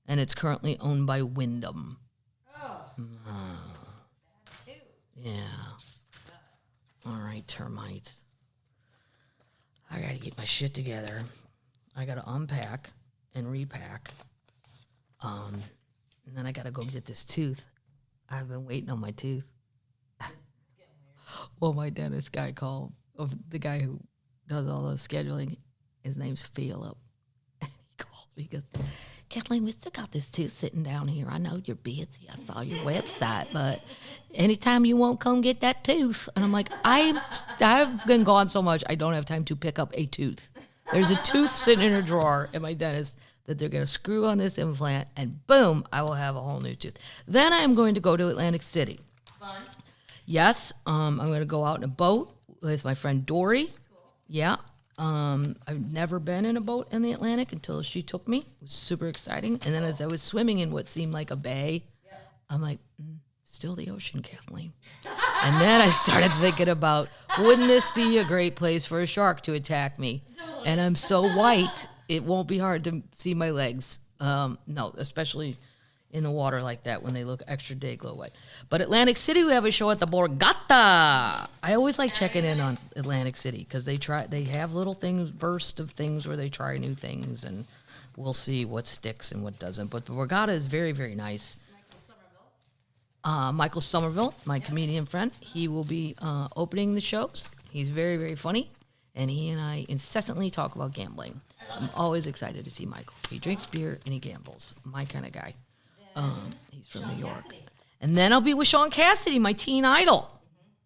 and it's currently owned by Wyndham. Oh. That too. Yeah. All right, termites. I got to get my shit together. I got to unpack and repack. And then I got to go get this tooth. I've been waiting on my tooth. Well, my dentist guy called, the guy who does all the scheduling, his name's Philip. He goes, Kathleen, we still got this tooth sitting down here. I know you're busy. I saw your website, but anytime you won't come get that tooth. And I'm like, I've been gone so much, I don't have time to pick up a tooth. There's a tooth sitting in a drawer at my dentist that they're going to screw on this implant, and boom, I will have a whole new tooth. Then I am going to go to Atlantic City. Fun. Yes, I'm going to go out in a boat with my friend Dory. Cool. Yeah. I've never been in a boat in the Atlantic until she took me. It was super exciting. And then as I was swimming in what seemed like a bay, I'm like, still the ocean, Kathleen. And then I started thinking about, wouldn't this be a great place for a shark to attack me? And I'm so white, it won't be hard to see my legs. No, especially in the water like that when they look extra day glow white. But Atlantic City, we have a show at the Borgata. I always like checking in on Atlantic City because they have little things, burst of things where they try new things, and we'll see what sticks and what doesn't. But the Borgata is very, very nice. Michael Somerville, my comedian friend, he will be opening the shows. He's very, very funny, and he and I incessantly talk about gambling. I'm always excited to see Michael. He drinks beer and he gambles. My kind of guy. He's from New York. And then I'll be with Sean Cassidy, my teen idol.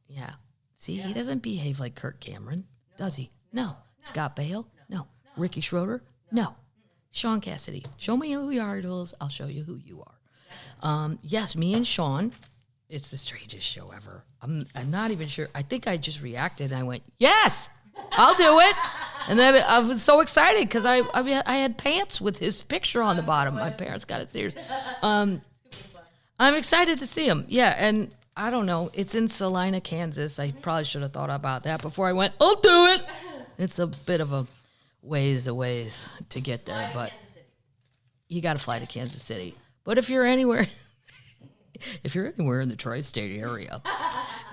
Yeah. See, he doesn't behave like Kirk Cameron, does he? No. Scott Baio? No. Ricky Schroeder? No. Sean Cassidy. Show me who your idol is. I'll show you who you are. Yes, me and Sean. It's the strangest show ever. I'm not even sure. I think I just reacted and I went, yes, I'll do it. And then I was so excited because I had pants with his picture on the bottom. My parents got it serious. I'm excited to see him. Yeah, and I don't know. It's in Salina, Kansas. I probably should have thought about that before I went, I'll do it. It's a bit of a ways to get there, but you got to fly to Kansas City. But if you're anywhere in the tri-state area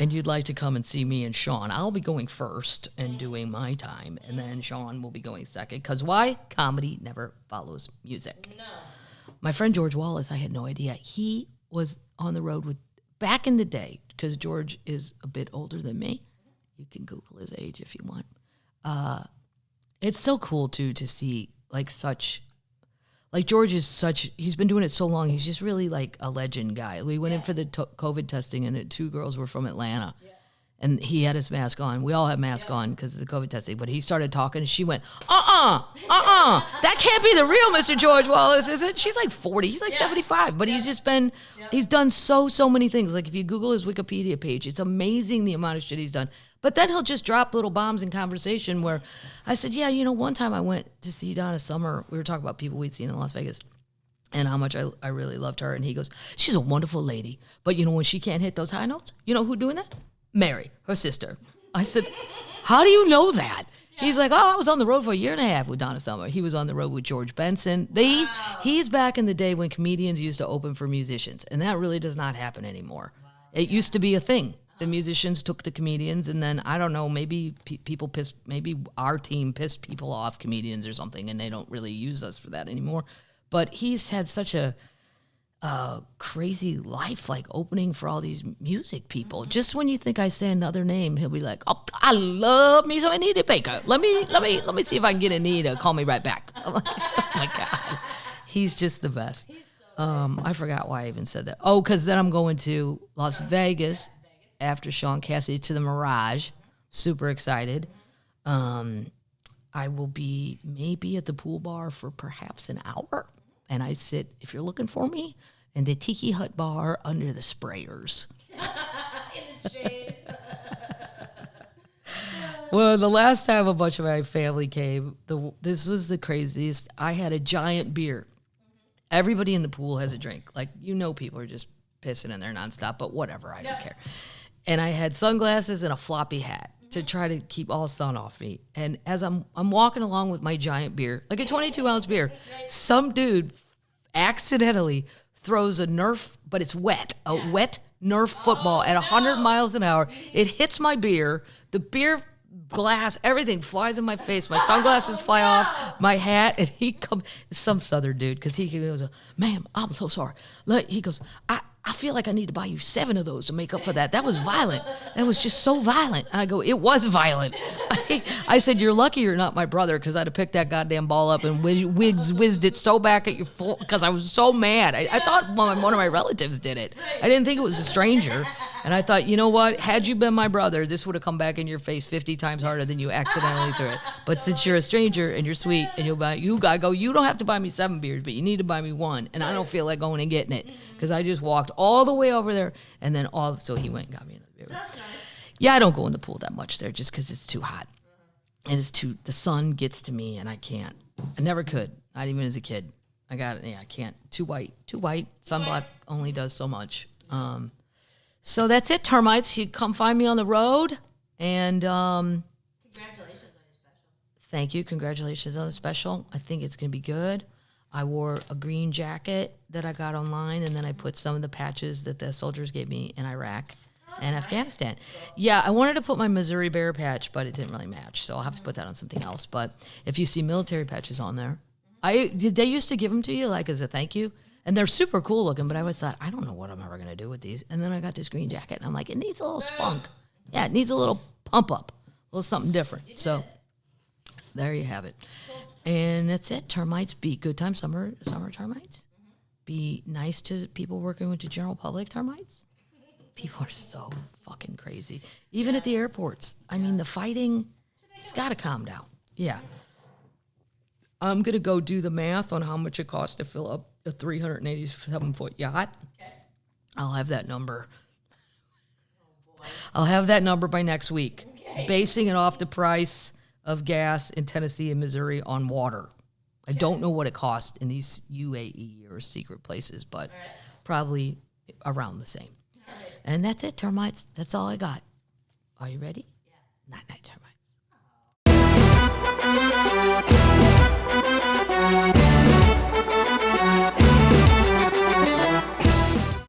and you'd like to come and see me and Sean, I'll be going first and doing my time, and then Sean will be going second. Because why? Comedy never follows music. No. My friend George Wallace, I had no idea. He was on the road with, back in the day, because George is a bit older than me. You can Google his age if you want. It's so cool, too, to see, George is he's been doing it so long, he's just really like a legend guy. We went in for the COVID testing, and the two girls were from Atlanta. Yeah. And he had his mask on. We all have masks on because of the COVID testing. But he started talking, and she went, that can't be the real Mr. George Wallace, is it? She's like 40. He's like 75. But he's just been, he's done so many things. Like if you Google his Wikipedia page, it's amazing the amount of shit he's done. But then he'll just drop little bombs in conversation where I said, one time I went to see Donna Summer. We were talking about people we'd seen in Las Vegas and how much I really loved her. And he goes, she's a wonderful lady. But, when she can't hit those high notes, you know who's doing that? Mary, her sister. I said, how do you know that? Yeah. He's like, I was on the road for 1.5 years with Donna Summer. He was on the road with George Benson. He's back in the day when comedians used to open for musicians. And that really does not happen anymore. Wow. It used to be a thing. The musicians took the comedians, and then, I don't know, maybe maybe our team pissed people off, comedians or something, and they don't really use us for that anymore. But he's had such a crazy life, like opening for all these music people. Just when you think I say another name, he'll be like, "Oh, I love me some Anita Baker. Let me see if I can get Anita. Call me right back." I'm like, oh my God, he's just the best. I forgot why I even said that. Oh, because then I'm going to Las Vegas after Sean Cassidy to the Mirage. Super excited. I will be maybe at the pool bar for perhaps an hour. And I sit, if you're looking for me, in the Tiki Hut bar under the sprayers. In the shade. Well, the last time a bunch of my family came, this was the craziest. I had a giant beer. Everybody in the pool has a drink. Like, people are just pissing in there nonstop, but whatever, I don't care. And I had sunglasses and a floppy hat to try to keep all sun off me. And as I'm walking along with my giant beer, like a 22-ounce beer, some dude accidentally throws a Nerf, but it's wet, a wet Nerf football at 100 miles an hour. It hits my beer. The beer glass, everything flies in my face. My sunglasses fly off, my hat, and he comes, some Southern dude, because he goes, "Ma'am, I'm so sorry." He goes, I feel like I need to buy you 7 of those to make up for that. That was violent. That was just so violent. I go, it was violent. I said, you're lucky you're not my brother, because I'd have picked that goddamn ball up and whizzed it so back at your full, because I was so mad. I thought one of my relatives did it. I didn't think it was a stranger. And I thought, you know what? Had you been my brother, this would have come back in your face 50 times harder than you accidentally threw it. But since you're a stranger and you're sweet and you don't have to buy me 7 beers, but you need to buy me 1. And I don't feel like going and getting it, because I just walked all the way over there, and then so he went and got me another beer. That's nice. Yeah, I don't go in the pool that much there just because it's too hot. And the sun gets to me, and I can't. I never could, not even as a kid. I can't. Too white. Sunblock only does so much. So that's it, termites. You come find me on the road, and congratulations on your special. Thank you. Congratulations on the special. I think it's going to be good. I wore a green jacket that I got online, and then I put some of the patches that the soldiers gave me in Iraq and Afghanistan. Yeah, I wanted to put my Missouri Bear patch, but it didn't really match, so I'll have to put that on something else. But if you see military patches on there, they used to give them to you like as a thank you, and they're super cool looking. But I always thought, I don't know what I'm ever gonna do with these. And then I got this green jacket, and I'm like, it needs a little spunk. Yeah, it needs a little pump up, a little something different. So there you have it. And that's it. Termites, be good time summer termites. Be nice to people working with the general public termites. People are so fucking crazy. Even at the airports. I mean, the fighting, it's got to calm down. Yeah. I'm going to go do the math on how much it costs to fill up a 387-foot yacht. Okay. I'll have that number. I'll have that number by next week. Okay. Basing it off the price of gas in Tennessee and Missouri on water. I don't know what it costs in these UAE or secret places, but probably around the same. And that's it, termites. That's all I got. Are you ready? Yeah. Night, termites.